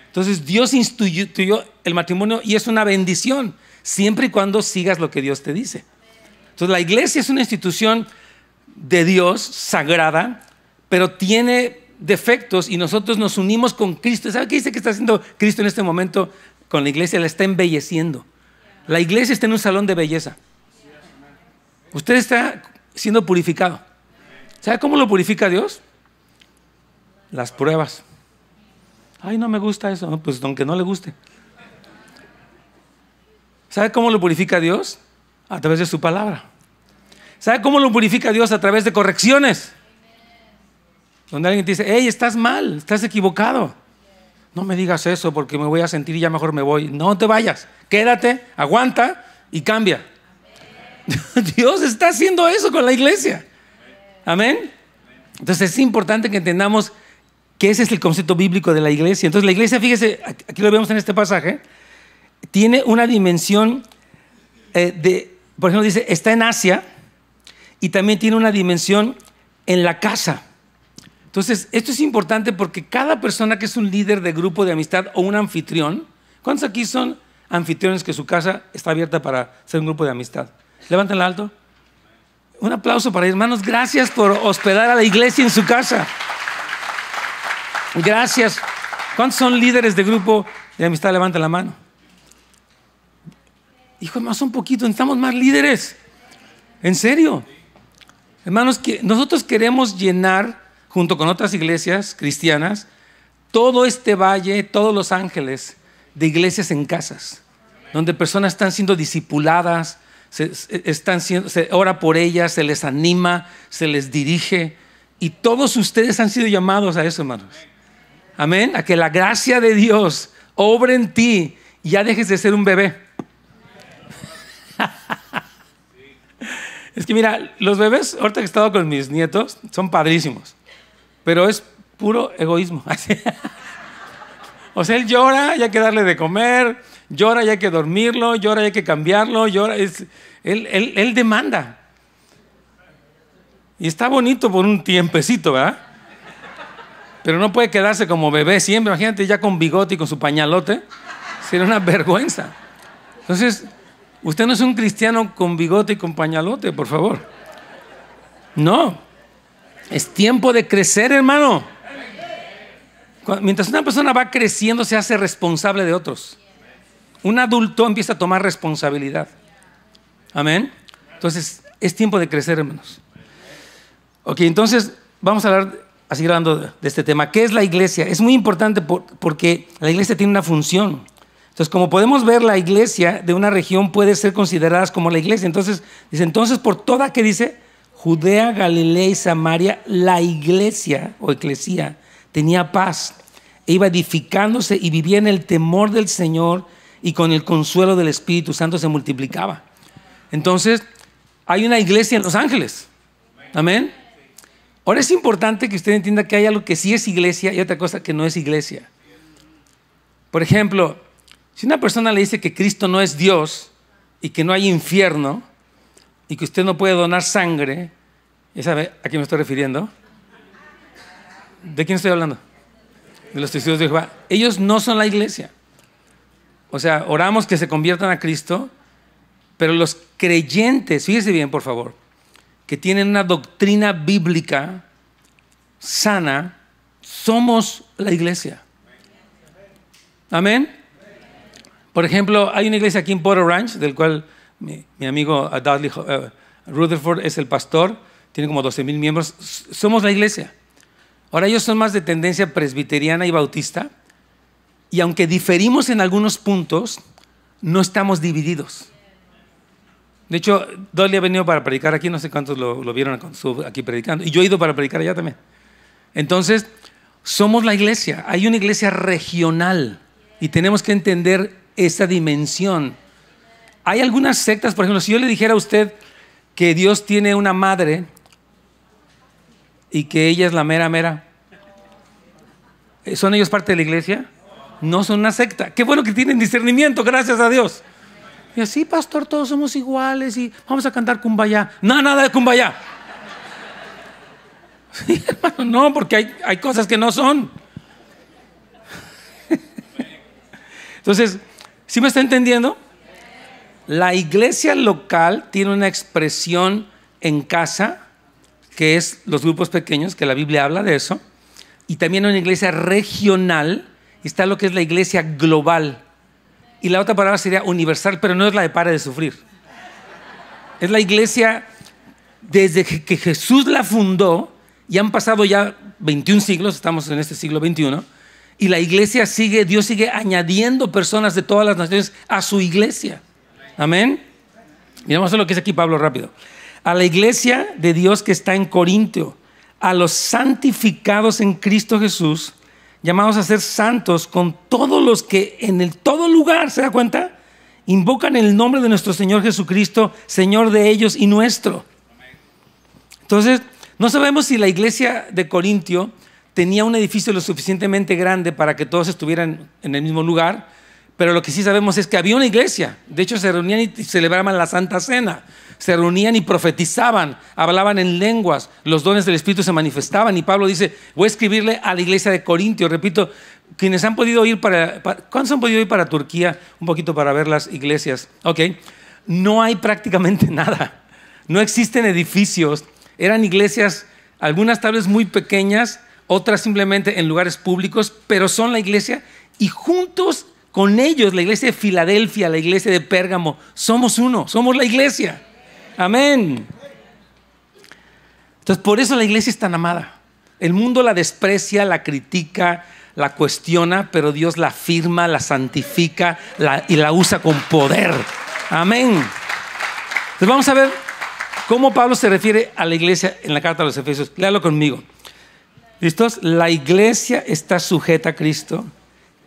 Entonces Dios instituyó el matrimonio y es una bendición, siempre y cuando sigas lo que Dios te dice. Entonces la iglesia es una institución de Dios, sagrada, pero tiene defectos y nosotros nos unimos con Cristo. ¿Sabe qué dice que está haciendo Cristo en este momento con la iglesia? La está embelleciendo. La iglesia está en un salón de belleza. Usted está siendo purificado. ¿Sabe cómo lo purifica Dios? Las pruebas. No me gusta eso. No, pues aunque no le guste. ¿Sabe cómo lo purifica Dios? A través de su palabra. ¿Sabe cómo lo purifica Dios? A través de correcciones. Donde alguien te dice, hey, estás mal, estás equivocado. No me digas eso porque me voy a sentir y ya mejor me voy. No te vayas, quédate, aguanta y cambia. Dios está haciendo eso con la iglesia. Amén. Entonces es importante que entendamos que ese es el concepto bíblico de la iglesia. Entonces la iglesia, fíjese, aquí lo vemos en este pasaje, tiene una dimensión por ejemplo, dice, está en Asia y también tiene una dimensión en la casa. Entonces, esto es importante porque cada persona que es un líder de grupo de amistad o un anfitrión, ¿cuántos aquí son anfitriones que su casa está abierta para ser un grupo de amistad? Levántenla alto. Un aplauso para hermanos. Gracias por hospedar a la iglesia en su casa. Gracias. ¿Cuántos son líderes de grupo de amistad? Levanten la mano. Hijo, más un poquito, necesitamos más líderes. En serio. Hermanos, que nosotros queremos llenar, junto con otras iglesias cristianas, todo este valle, todos Los Ángeles, de iglesias en casas, donde personas están siendo discipuladas, se ora por ellas, se les anima, se les dirige, y todos ustedes han sido llamados a eso, hermanos. Amén. A que la gracia de Dios obre en ti y ya dejes de ser un bebé. Es que mira, los bebés, ahorita que he estado con mis nietos, son padrísimos, pero es puro egoísmo. O sea, él llora y hay que darle de comer, llora y hay que dormirlo, llora y hay que cambiarlo, llora, él demanda. Y está bonito por un tiempecito, ¿verdad? Pero no puede quedarse como bebé siempre. Imagínate ya con bigote y con su pañalote, sería una vergüenza. Entonces, usted no es un cristiano con bigote y con pañalote, por favor. No. Es tiempo de crecer, hermano. Mientras una persona va creciendo, se hace responsable de otros. Un adulto empieza a tomar responsabilidad. Amén. Entonces, es tiempo de crecer, hermanos. Ok, entonces vamos a seguir hablando de este tema. ¿Qué es la iglesia? Es muy importante porque la iglesia tiene una función. Entonces, como podemos ver, la iglesia de una región puede ser considerada como la iglesia. Entonces, dice, por toda, ¿qué dice? Judea, Galilea y Samaria, la iglesia o eclesía tenía paz, e iba edificándose y vivía en el temor del Señor, y con el consuelo del Espíritu Santo se multiplicaba. Entonces, hay una iglesia en Los Ángeles. Amén. Ahora es importante que usted entienda que hay algo que sí es iglesia y otra cosa que no es iglesia. Por ejemplo, si una persona le dice que Cristo no es Dios y que no hay infierno y que usted no puede donar sangre, ¿ya sabe a quién me estoy refiriendo? ¿De quién estoy hablando? De los testigos de Jehová. Ellos no son la iglesia. O sea, oramos que se conviertan a Cristo, pero los creyentes, fíjese bien por favor, que tienen una doctrina bíblica sana, somos la iglesia. Amén. Por ejemplo, hay una iglesia aquí en Porter Ranch, del cual mi amigo Dudley Rutherford es el pastor, tiene como 12,000 miembros. Somos la iglesia. Ahora ellos son más de tendencia presbiteriana y bautista, y aunque diferimos en algunos puntos, no estamos divididos. De hecho, Dudley ha venido para predicar aquí, no sé cuántos lo vieron cuando estuvo aquí predicando, y yo he ido para predicar allá también. Entonces, somos la iglesia. Hay una iglesia regional y tenemos que entender esa dimensión. Hay algunas sectas, por ejemplo, si yo le dijera a usted que Dios tiene una madre y que ella es la mera mera, ¿son ellos parte de la iglesia? No, son una secta. Qué bueno que tienen discernimiento, gracias a Dios. Y así, pastor, todos somos iguales y vamos a cantar Kumbaya. No, nada de Kumbaya. Sí, hermano, no, porque hay cosas que no son. Entonces, ¿sí me está entendiendo? La iglesia local tiene una expresión en casa, que es los grupos pequeños, que la Biblia habla de eso, y también una iglesia regional, y está lo que es la iglesia global. Y la otra palabra sería universal, pero no es la de pare de sufrir. Es la iglesia desde que Jesús la fundó, y han pasado ya 21 siglos, estamos en este siglo XXI, y la iglesia sigue, Dios sigue añadiendo personas de todas las naciones a su iglesia. Amén. Miramos lo que dice aquí Pablo rápido. A la iglesia de Dios que está en Corintio, a los santificados en Cristo Jesús, llamados a ser santos con todos los que en todo lugar, ¿se da cuenta? Invocan el nombre de nuestro Señor Jesucristo, Señor de ellos y nuestro. Entonces, no sabemos si la iglesia de Corintio tenía un edificio lo suficientemente grande para que todos estuvieran en el mismo lugar, pero lo que sí sabemos es que había una iglesia. De hecho, se reunían y celebraban la Santa Cena. Se reunían y profetizaban, hablaban en lenguas, los dones del Espíritu se manifestaban. Y Pablo dice, voy a escribirle a la iglesia de Corintio. Repito, quienes han podido ir ¿cuántos han podido ir para Turquía? Un poquito para ver las iglesias. Ok, no hay prácticamente nada. No existen edificios. Eran iglesias, algunas tal vez muy pequeñas, otras simplemente en lugares públicos, pero son la iglesia y juntos con ellos, la iglesia de Filadelfia, la iglesia de Pérgamo, somos uno, somos la iglesia. Amén. Entonces, por eso la iglesia es tan amada. El mundo la desprecia, la critica, la cuestiona, pero Dios la afirma, la santifica y la usa con poder. Amén. Entonces, vamos a ver cómo Pablo se refiere a la iglesia en la carta a los Efesios. Léalo conmigo. ¿Listos? La iglesia está sujeta a Cristo.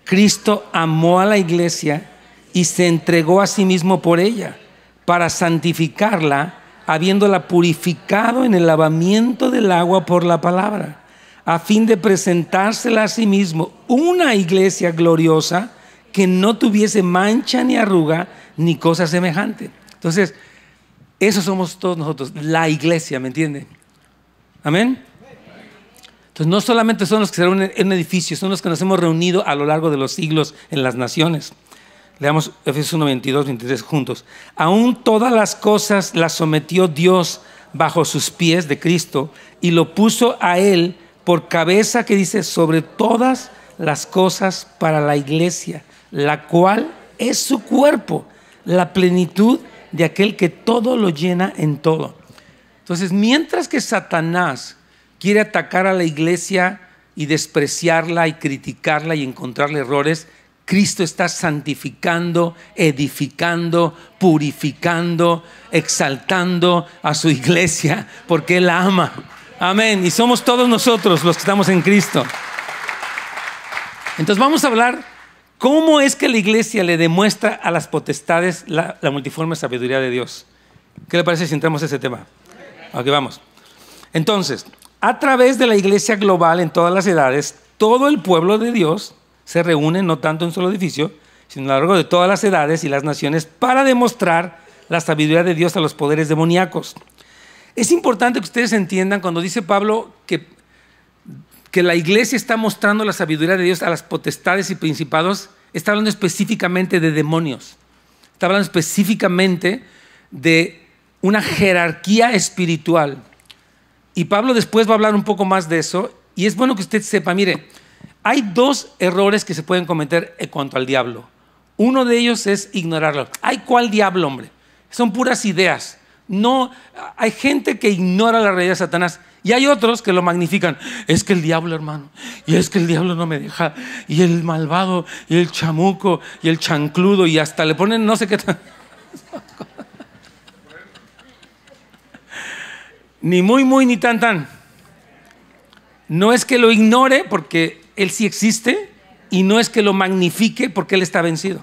Cristo amó a la iglesia y se entregó a sí mismo por ella, para santificarla, habiéndola purificado en el lavamiento del agua por la palabra, a fin de presentársela a sí mismo una iglesia gloriosa que no tuviese mancha ni arruga ni cosa semejante. Entonces, eso somos todos nosotros, la iglesia, ¿me entienden? Amén. Entonces, no solamente son los que se reúnen en un edificio, son los que nos hemos reunido a lo largo de los siglos en las naciones. Leamos Efesios 1, 22, 23 juntos. Aún todas las cosas las sometió Dios bajo sus pies de Cristo y lo puso a Él por cabeza, que dice, sobre todas las cosas para la iglesia, la cual es su cuerpo, la plenitud de aquel que todo lo llena en todo. Entonces, mientras que Satanás quiere atacar a la iglesia y despreciarla y criticarla y encontrarle errores, Cristo está santificando, edificando, purificando, exaltando a su iglesia porque Él la ama. Amén. Y somos todos nosotros los que estamos en Cristo. Entonces vamos a hablar cómo es que la iglesia le demuestra a las potestades la multiforme sabiduría de Dios. ¿Qué le parece si entramos a ese tema? Ok, vamos. Entonces, a través de la iglesia global en todas las edades, todo el pueblo de Dios se reúne no tanto en un solo edificio, sino a lo largo de todas las edades y las naciones para demostrar la sabiduría de Dios a los poderes demoníacos. Es importante que ustedes entiendan cuando dice Pablo que la iglesia está mostrando la sabiduría de Dios a las potestades y principados, está hablando específicamente de demonios. Está hablando específicamente de una jerarquía espiritual. Y Pablo después va a hablar un poco más de eso. Y es bueno que usted sepa, mire, hay dos errores que se pueden cometer en cuanto al diablo. Uno de ellos es ignorarlo. ¿Ay, cuál diablo, hombre? Son puras ideas. No, hay gente que ignora la realidad de Satanás y hay otros que lo magnifican. Es que el diablo, hermano, y es que el diablo no me deja, y el malvado, y el chamuco, y el chancludo, y hasta le ponen no sé qué. Ni muy, ni tan. No es que lo ignore porque él sí existe y no es que lo magnifique porque él está vencido.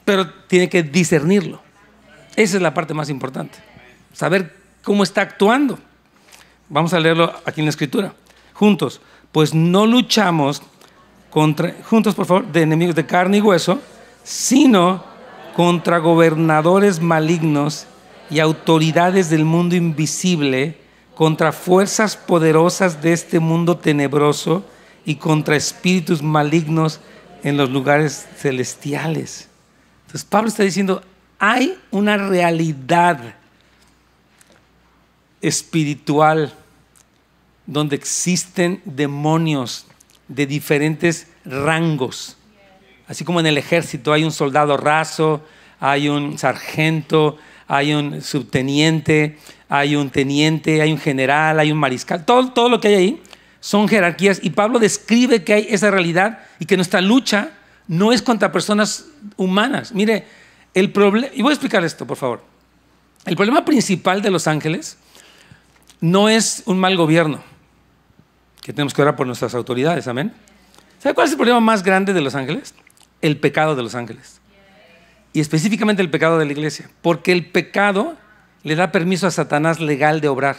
Pero tiene que discernirlo. Esa es la parte más importante. Saber cómo está actuando. Vamos a leerlo aquí en la Escritura. Juntos. Pues no luchamos juntos por favor, de enemigos de carne y hueso, sino contra gobernadores malignos y autoridades del mundo invisible, contra fuerzas poderosas de este mundo tenebroso y contra espíritus malignos en los lugares celestiales. Entonces Pablo está diciendo, hay una realidad espiritual donde existen demonios de diferentes rangos. Así como en el ejército hay un soldado raso, hay un sargento, hay un subteniente, hay un teniente, hay un general, hay un mariscal. Todo lo que hay ahí son jerarquías y Pablo describe que hay esa realidad y que nuestra lucha no es contra personas humanas. Mire, el problema, y voy a explicar esto, por favor. El problema principal de los ángeles no es un mal gobierno, que tenemos que orar por nuestras autoridades, amén. ¿Sabe cuál es el problema más grande de los ángeles? El pecado de los ángeles. Y específicamente el pecado de la iglesia. Porque el pecado le da permiso a Satanás legal de obrar.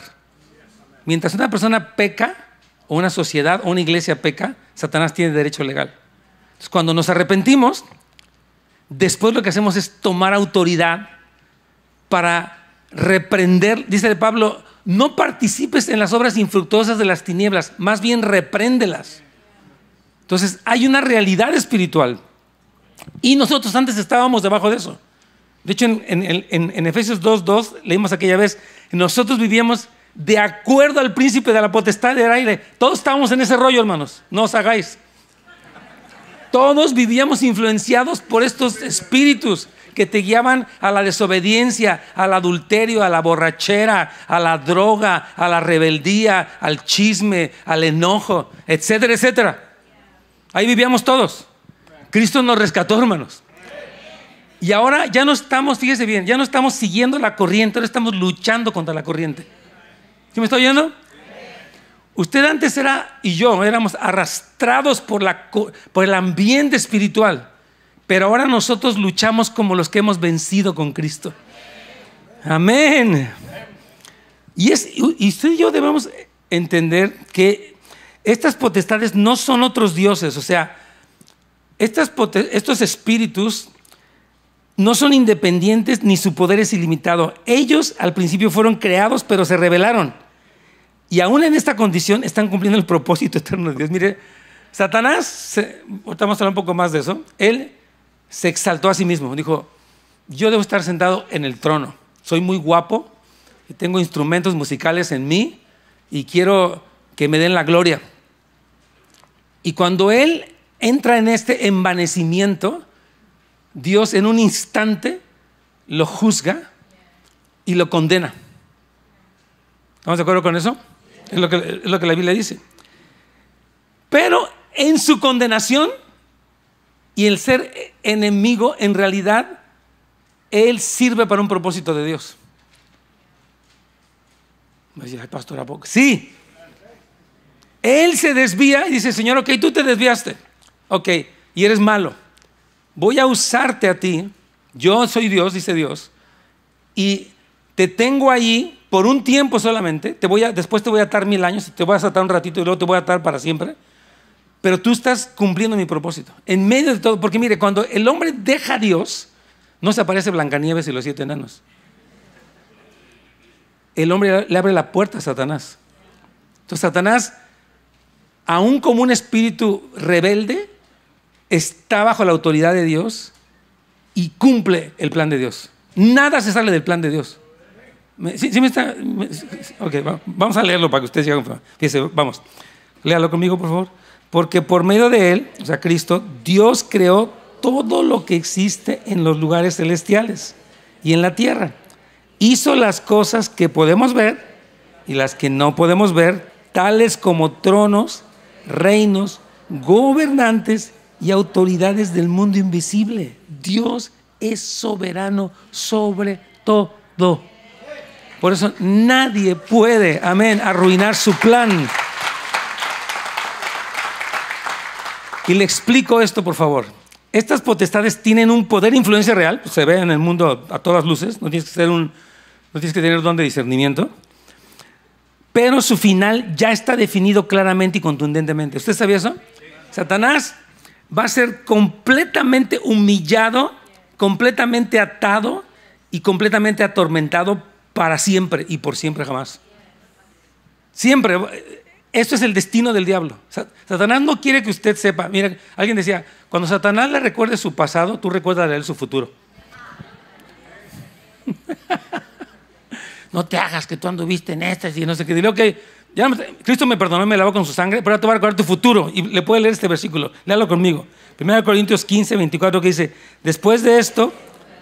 Mientras una persona peca, o una sociedad o una iglesia peca, Satanás tiene derecho legal. Entonces, cuando nos arrepentimos, después lo que hacemos es tomar autoridad para reprender. Dice Pablo, no participes en las obras infructuosas de las tinieblas, más bien repréndelas. Entonces hay una realidad espiritual y nosotros antes estábamos debajo de eso. De hecho en Efesios 2:2 leímos aquella vez, nosotros vivíamos de acuerdo al príncipe de la potestad del aire. Todos estábamos en ese rollo, hermanos, no os hagáis. Todos vivíamos influenciados por estos espíritus que te guiaban a la desobediencia, al adulterio, a la borrachera, a la droga, a la rebeldía, al chisme, al enojo, etcétera, etcétera. Ahí vivíamos todos. Cristo nos rescató, hermanos. Y ahora ya no estamos, fíjese bien, ya no estamos siguiendo la corriente, ahora estamos luchando contra la corriente. ¿Sí me está oyendo? Usted antes era, y yo, éramos arrastrados por el ambiente espiritual. Pero ahora nosotros luchamos como los que hemos vencido con Cristo. Amén. Y usted y yo debemos entender que estas potestades no son otros dioses. O sea, estos espíritus no son independientes ni su poder es ilimitado. Ellos al principio fueron creados, pero se rebelaron. Y aún en esta condición están cumpliendo el propósito eterno de Dios. Mire, Satanás, ahorita vamos a hablar un poco más de eso, él se exaltó a sí mismo. Dijo, yo debo estar sentado en el trono. Soy muy guapo y tengo instrumentos musicales en mí y quiero que me den la gloria. Y cuando él entra en este envanecimiento, Dios en un instante lo juzga y lo condena. ¿Estamos de acuerdo con eso? Es lo que la Biblia dice. Pero en su condenación y el ser enemigo, en realidad, él sirve para un propósito de Dios. Me dice, ay, pastor, ¿a poco? Sí. Él se desvía y dice, Señor, ok, tú te desviaste. Ok, y eres malo. Voy a usarte a ti. Yo soy Dios, dice Dios. Y te tengo ahí por un tiempo solamente. Después te voy a atar 1000 años. Te voy a atar un ratito y luego te voy a atar para siempre. Pero tú estás cumpliendo mi propósito. En medio de todo, porque mire, cuando el hombre deja a Dios, no se aparece Blancanieves y los 7 enanos. El hombre le abre la puerta a Satanás. Entonces Satanás, aún como un espíritu rebelde, está bajo la autoridad de Dios y cumple el plan de Dios. Nada se sale del plan de Dios. ¿Sí me está? Ok, vamos a leerlo para que ustedes lleguen. Fíjense, vamos. Léalo conmigo, por favor. Porque por medio de él, o sea, Cristo, Dios creó todo lo que existe en los lugares celestiales y en la tierra. Hizo las cosas que podemos ver y las que no podemos ver, tales como tronos, reinos, gobernantes y autoridades del mundo invisible. Dios es soberano sobre todo. Por eso nadie puede, amén, arruinar su plan. Y le explico esto, por favor. Estas potestades tienen un poder e influencia real, pues se ve en el mundo a todas luces, no tienes que tener don de discernimiento, pero su final ya está definido claramente y contundentemente. ¿Usted sabía eso? Satanás va a ser completamente humillado, completamente atado y completamente atormentado para siempre y por siempre jamás. Siempre. Esto es el destino del diablo. Satanás no quiere que usted sepa. Mira, alguien decía, cuando Satanás le recuerde su pasado, tú recuerdas a él su futuro. No te hagas que tú anduviste en estas y no sé qué. Dile, ok, ya Cristo me perdonó, me lavó con su sangre, pero ahora te voy a recordar tu futuro. Y le puede leer este versículo. Léalo conmigo. 1 Corintios 15, 24, que dice, después de esto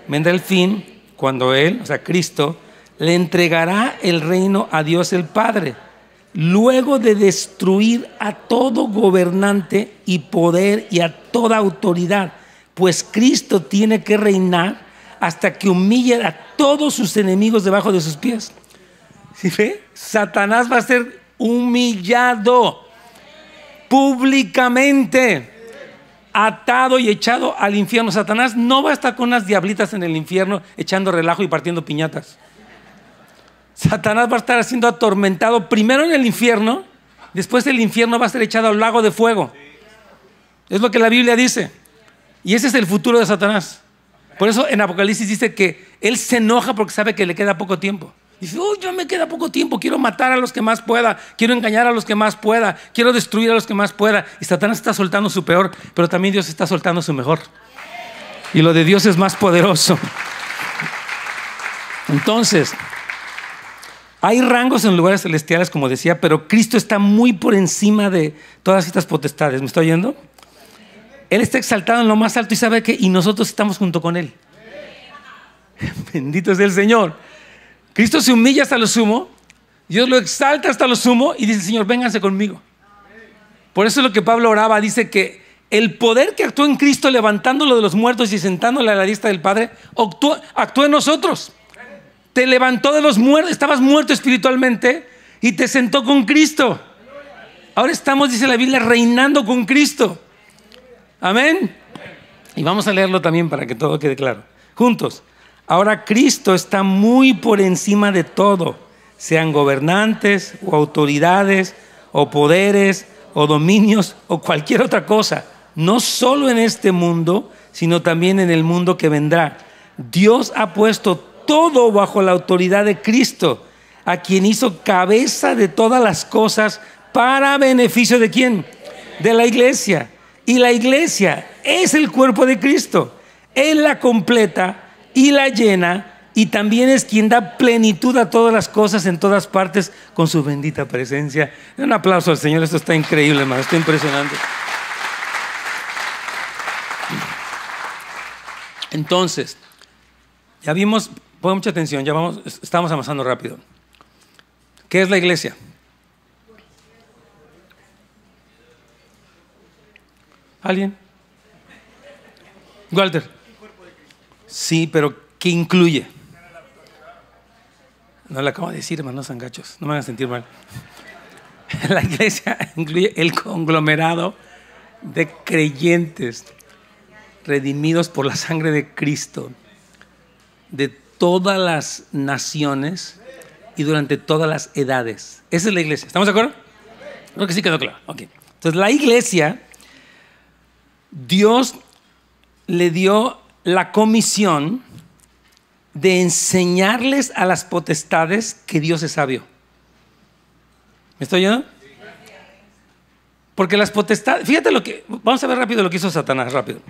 vendrá el fin, cuando él, o sea, Cristo, le entregará el reino a Dios el Padre, luego de destruir a todo gobernante y poder y a toda autoridad, pues Cristo tiene que reinar hasta que humille a todos sus enemigos debajo de sus pies. ¿Sí ve? Satanás va a ser humillado públicamente, atado y echado al infierno. Satanás no va a estar con unas diablitas en el infierno echando relajo y partiendo piñatas. Satanás va a estar siendo atormentado primero en el infierno después del infierno va a ser echado al lago de fuego. Es lo que la Biblia dice. Y ese es el futuro de Satanás. Por eso en Apocalipsis dice que él se enoja porque sabe que le queda poco tiempo. Dice, yo me queda poco tiempo, quiero matar a los que más pueda, quiero engañar a los que más pueda, quiero destruir a los que más pueda. Y Satanás está soltando su peor, pero también Dios está soltando su mejor. Y lo de Dios es más poderoso. Entonces, hay rangos en lugares celestiales, como decía, pero Cristo está muy por encima de todas estas potestades. ¿Me está oyendo? Él está exaltado en lo más alto y sabe que, y nosotros estamos junto con Él. Bendito es el Señor. Cristo se humilla hasta lo sumo, Dios lo exalta hasta lo sumo y dice, Señor, vénganse conmigo. Por eso es lo que Pablo oraba, dice que el poder que actuó en Cristo levantándolo de los muertos y sentándolo a la diestra del Padre, actuó en nosotros. Te levantó de los muertos, estabas muerto espiritualmente y te sentó con Cristo. Ahora estamos, dice la Biblia, reinando con Cristo. Amén. Y vamos a leerlo también para que todo quede claro. Juntos. Ahora Cristo está muy por encima de todo, sean gobernantes o autoridades o poderes o dominios o cualquier otra cosa, no solo en este mundo, sino también en el mundo que vendrá. Dios ha puesto todo bajo la autoridad de Cristo, a quien hizo cabeza de todas las cosas para beneficio ¿de quién? De la iglesia. Y la iglesia es el cuerpo de Cristo. Él la completa y la llena, y también es quien da plenitud a todas las cosas en todas partes con su bendita presencia. Un aplauso al Señor, esto está increíble, hermano, está impresionante. Entonces, ya vimos, pon mucha atención, estamos avanzando rápido. ¿Qué es la iglesia? ¿Alguien? Walter. Sí, pero ¿qué incluye? No le acabo de decir, hermano, no sean gachos, no me van a sentir mal. La iglesia incluye el conglomerado de creyentes redimidos por la sangre de Cristo, de todas las naciones y durante todas las edades. Esa es la iglesia. ¿Estamos de acuerdo? Creo que sí quedó claro. Okay. Entonces, la iglesia, Dios le dio la comisión de enseñarles a las potestades que Dios es sabio. ¿Me estoy oyendo? Porque las potestades, fíjate lo que, vamos a ver rápido lo que hizo Satanás, rápido.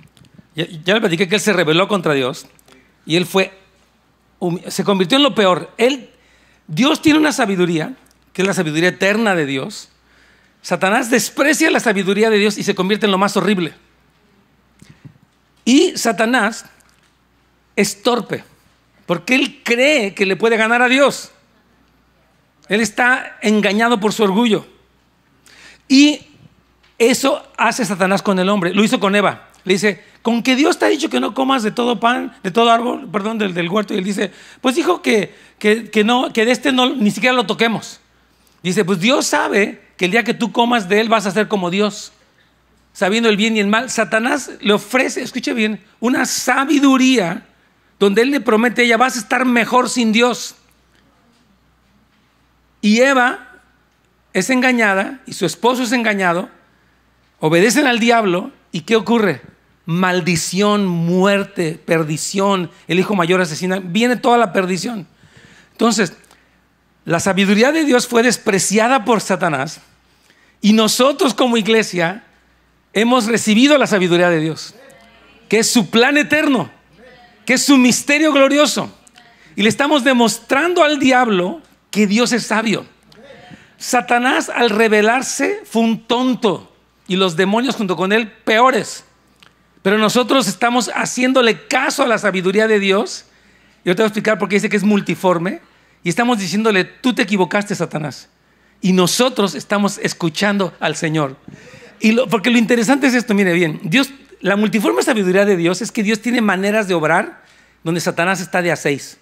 Ya le platiqué que él se rebeló contra Dios y él se convirtió en lo peor. Dios tiene una sabiduría, que es la sabiduría eterna de Dios. Satanás desprecia la sabiduría de Dios y se convierte en lo más horrible. Y Satanás es torpe, porque él cree que le puede ganar a Dios. Él está engañado por su orgullo. Y eso hace Satanás con el hombre. Lo hizo con Eva. Le dice, con que Dios te ha dicho que no comas de todo pan, de todo árbol, perdón, del huerto. Y él dice, pues dijo que no, que de este no, ni siquiera lo toquemos. Dice, pues Dios sabe que el día que tú comas de él vas a ser como Dios, sabiendo el bien y el mal. Satanás le ofrece, escuche bien, una sabiduría donde él le promete a ella, vas a estar mejor sin Dios. Y Eva es engañada y su esposo es engañado, obedecen al diablo y ¿qué ocurre? Maldición, muerte, perdición, el hijo mayor asesina, viene toda la perdición. Entonces, la sabiduría de Dios fue despreciada por Satanás y nosotros como iglesia hemos recibido la sabiduría de Dios, que es su plan eterno, que es su misterio glorioso. Y le estamos demostrando al diablo que Dios es sabio. Satanás, al rebelarse, fue un tonto y los demonios junto con él peores. Pero nosotros estamos haciéndole caso a la sabiduría de Dios. Y yo te voy a explicar por qué dice que es multiforme. Y estamos diciéndole, tú te equivocaste, Satanás. Y nosotros estamos escuchando al Señor. Porque lo interesante es esto, mire bien, Dios, la multiforme sabiduría de Dios es que Dios tiene maneras de obrar donde Satanás está de a 6.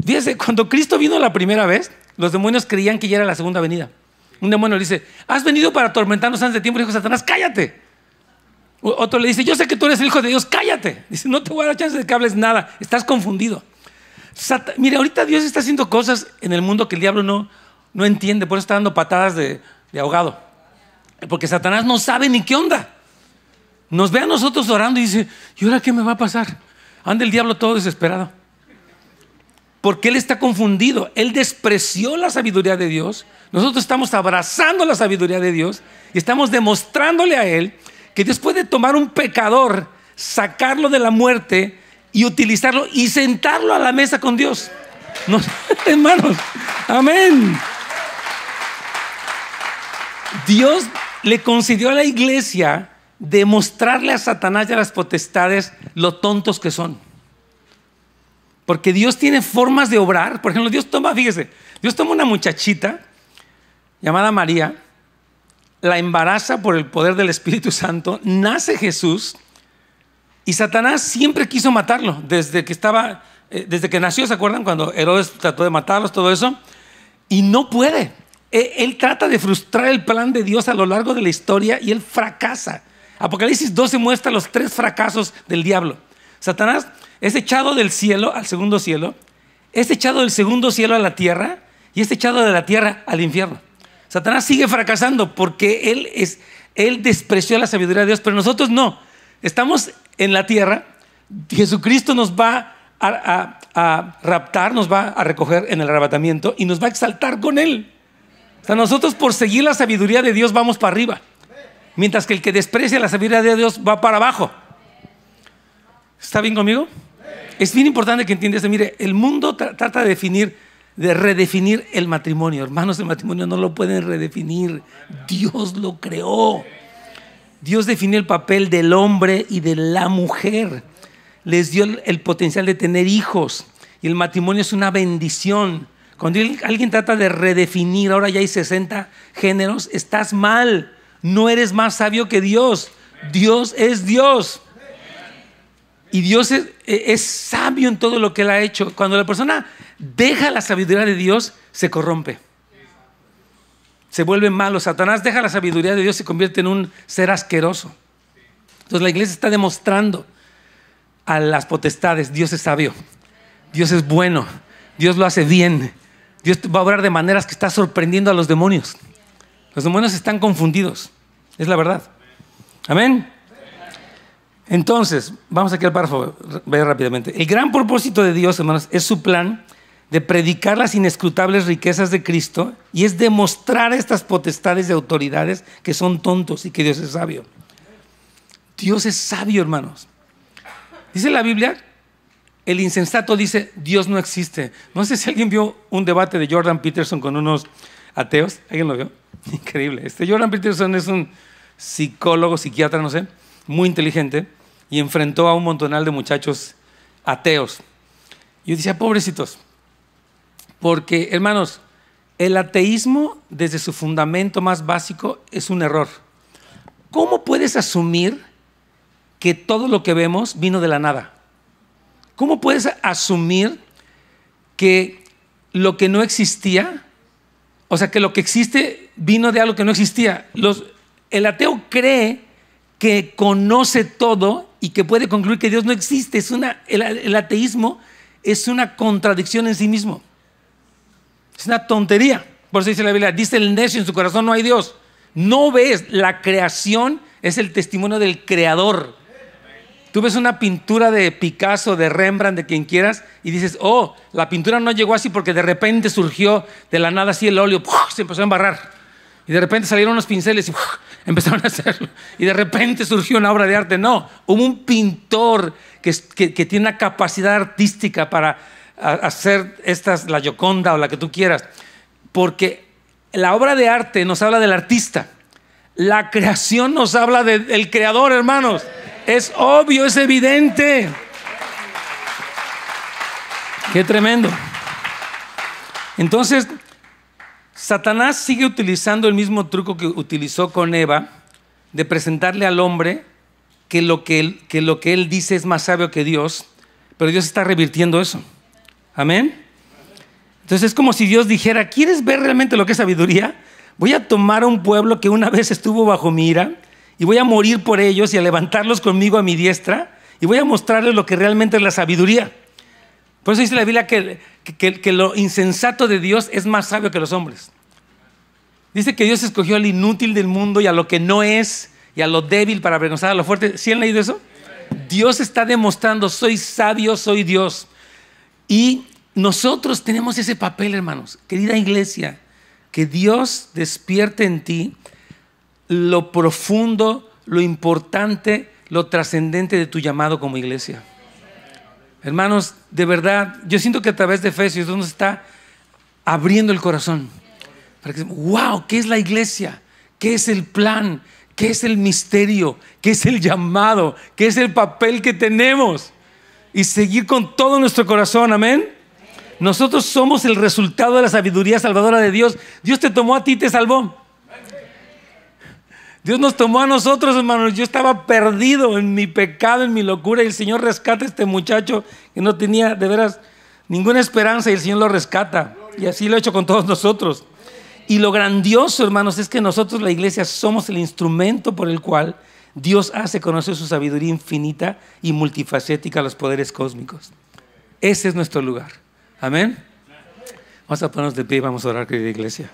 Fíjese, cuando Cristo vino la primera vez, los demonios creían que ya era la segunda venida. Un demonio le dice, has venido para atormentarnos antes de tiempo. Y dijo Satanás, cállate. Otro le dice, yo sé que tú eres el Hijo de Dios, cállate. Dice, no te voy a dar chance de que hables nada, estás confundido. Mire, ahorita Dios está haciendo cosas en el mundo que el diablo no entiende, por eso está dando patadas de ahogado. Porque Satanás no sabe ni qué onda. Nos ve a nosotros orando y dice, ¿y ahora qué me va a pasar? Anda el diablo todo desesperado. Porque él está confundido. Él despreció la sabiduría de Dios. Nosotros estamos abrazando la sabiduría de Dios y estamos demostrándole a él que Dios puede tomar un pecador, sacarlo de la muerte y utilizarlo y sentarlo a la mesa con Dios. No, hermanos, amén. Dios le concedió a la iglesia demostrarle a Satanás y a las potestades lo tontos que son. Porque Dios tiene formas de obrar. Por ejemplo, Dios toma una muchachita llamada María, la embaraza por el poder del Espíritu Santo, nace Jesús y Satanás siempre quiso matarlo desde que nació. ¿Se acuerdan cuando Herodes trató de matarlos, todo eso? Y no puede. Él trata de frustrar el plan de Dios a lo largo de la historia y él fracasa. Apocalipsis 12 muestra los 3 fracasos del diablo. Satanás es echado del cielo al segundo cielo, es echado del segundo cielo a la tierra y es echado de la tierra al infierno. Satanás sigue fracasando porque él despreció la sabiduría de Dios, pero nosotros no. Estamos en la tierra, Jesucristo nos va a raptar, nos va a recoger en el arrebatamiento y nos va a exaltar con él. O sea, nosotros por seguir la sabiduría de Dios vamos para arriba, mientras que el que desprecia la sabiduría de Dios va para abajo. ¿Está bien conmigo? Es bien importante que entiendas. Mire, el mundo trata de redefinir el matrimonio. Hermanos, el matrimonio no lo pueden redefinir. Dios lo creó. Dios definió el papel del hombre y de la mujer. Les dio el potencial de tener hijos. Y el matrimonio es una bendición. Cuando alguien trata de redefinir, ahora ya hay 60 géneros, estás mal. No eres más sabio que Dios. Dios es Dios. Y Dios es sabio en todo lo que Él ha hecho. Cuando la persona deja la sabiduría de Dios, se corrompe. Se vuelve malo. Satanás deja la sabiduría de Dios y se convierte en un ser asqueroso. Entonces la iglesia está demostrando a las potestades: Dios es sabio, Dios es bueno, Dios lo hace bien. Dios va a obrar de maneras que está sorprendiendo a los demonios. Los demonios están confundidos. Es la verdad. Amén. Entonces, vamos aquí al párrafo, ver rápidamente. El gran propósito de Dios, hermanos, es su plan de predicar las inescrutables riquezas de Cristo y es demostrar a estas potestades y autoridades que son tontos y que Dios es sabio. Dios es sabio, hermanos. Dice la Biblia, el insensato dice, Dios no existe. No sé si alguien vio un debate de Jordan Peterson con unos ateos. ¿Alguien lo vio? Increíble. Jordan Peterson es un psicólogo, psiquiatra, no sé, muy inteligente, y enfrentó a un montonal de muchachos ateos. Yo decía, pobrecitos, porque, hermanos, el ateísmo desde su fundamento más básico es un error. ¿Cómo puedes asumir que todo lo que vemos vino de la nada? ¿Cómo puedes asumir que lo que no existía, o sea, que lo que existe vino de algo que no existía? El ateo cree que conoce todo y que puede concluir que Dios no existe. El ateísmo es una contradicción en sí mismo. Es una tontería. Por eso dice la Biblia, dice el necio en su corazón, no hay Dios. No ves, la creación es el testimonio del creador. Tú ves una pintura de Picasso, de Rembrandt, de quien quieras, y dices, oh, la pintura no llegó así porque de repente surgió de la nada así el óleo, se empezó a embarrar. Y de repente salieron unos pinceles y empezaron a hacerlo. Y de repente surgió una obra de arte. No, hubo un pintor que tiene una capacidad artística para hacer la Gioconda o la que tú quieras. Porque la obra de arte nos habla del artista. La creación nos habla del creador, hermanos. Es obvio, es evidente. Qué tremendo. Entonces, Satanás sigue utilizando el mismo truco que utilizó con Eva, de presentarle al hombre que lo que él dice es más sabio que Dios, pero Dios está revirtiendo eso. Amén. Entonces es como si Dios dijera, ¿quieres ver realmente lo que es sabiduría? Voy a tomar a un pueblo que una vez estuvo bajo mi ira y voy a morir por ellos y a levantarlos conmigo a mi diestra y voy a mostrarles lo que realmente es la sabiduría. Por eso dice la Biblia que lo insensato de Dios es más sabio que los hombres. Dice que Dios escogió al inútil del mundo y a lo que no es y a lo débil para avergonzar a lo fuerte. ¿Sí han leído eso? Dios está demostrando, soy sabio, soy Dios. Y nosotros tenemos ese papel, hermanos. Querida iglesia, que Dios despierte en ti lo profundo, lo importante, lo trascendente de tu llamado como iglesia. Hermanos, de verdad, yo siento que a través de Efesios Dios nos está abriendo el corazón. Para que, wow, ¿qué es la iglesia? ¿Qué es el plan? ¿Qué es el misterio? ¿Qué es el llamado? ¿Qué es el papel que tenemos? Y seguir con todo nuestro corazón, amén. Nosotros somos el resultado de la sabiduría salvadora de Dios. Dios te tomó a ti y te salvó. Dios nos tomó a nosotros, hermanos. Yo estaba perdido en mi pecado, en mi locura, y el Señor rescata a este muchacho que no tenía de veras ninguna esperanza, y el Señor lo rescata. Y así lo ha hecho con todos nosotros. Y lo grandioso, hermanos, es que nosotros, la iglesia, somos el instrumento por el cual Dios hace conocer su sabiduría infinita y multifacética a los poderes cósmicos. Ese es nuestro lugar. Amén. Vamos a ponernos de pie y vamos a orar, querida iglesia.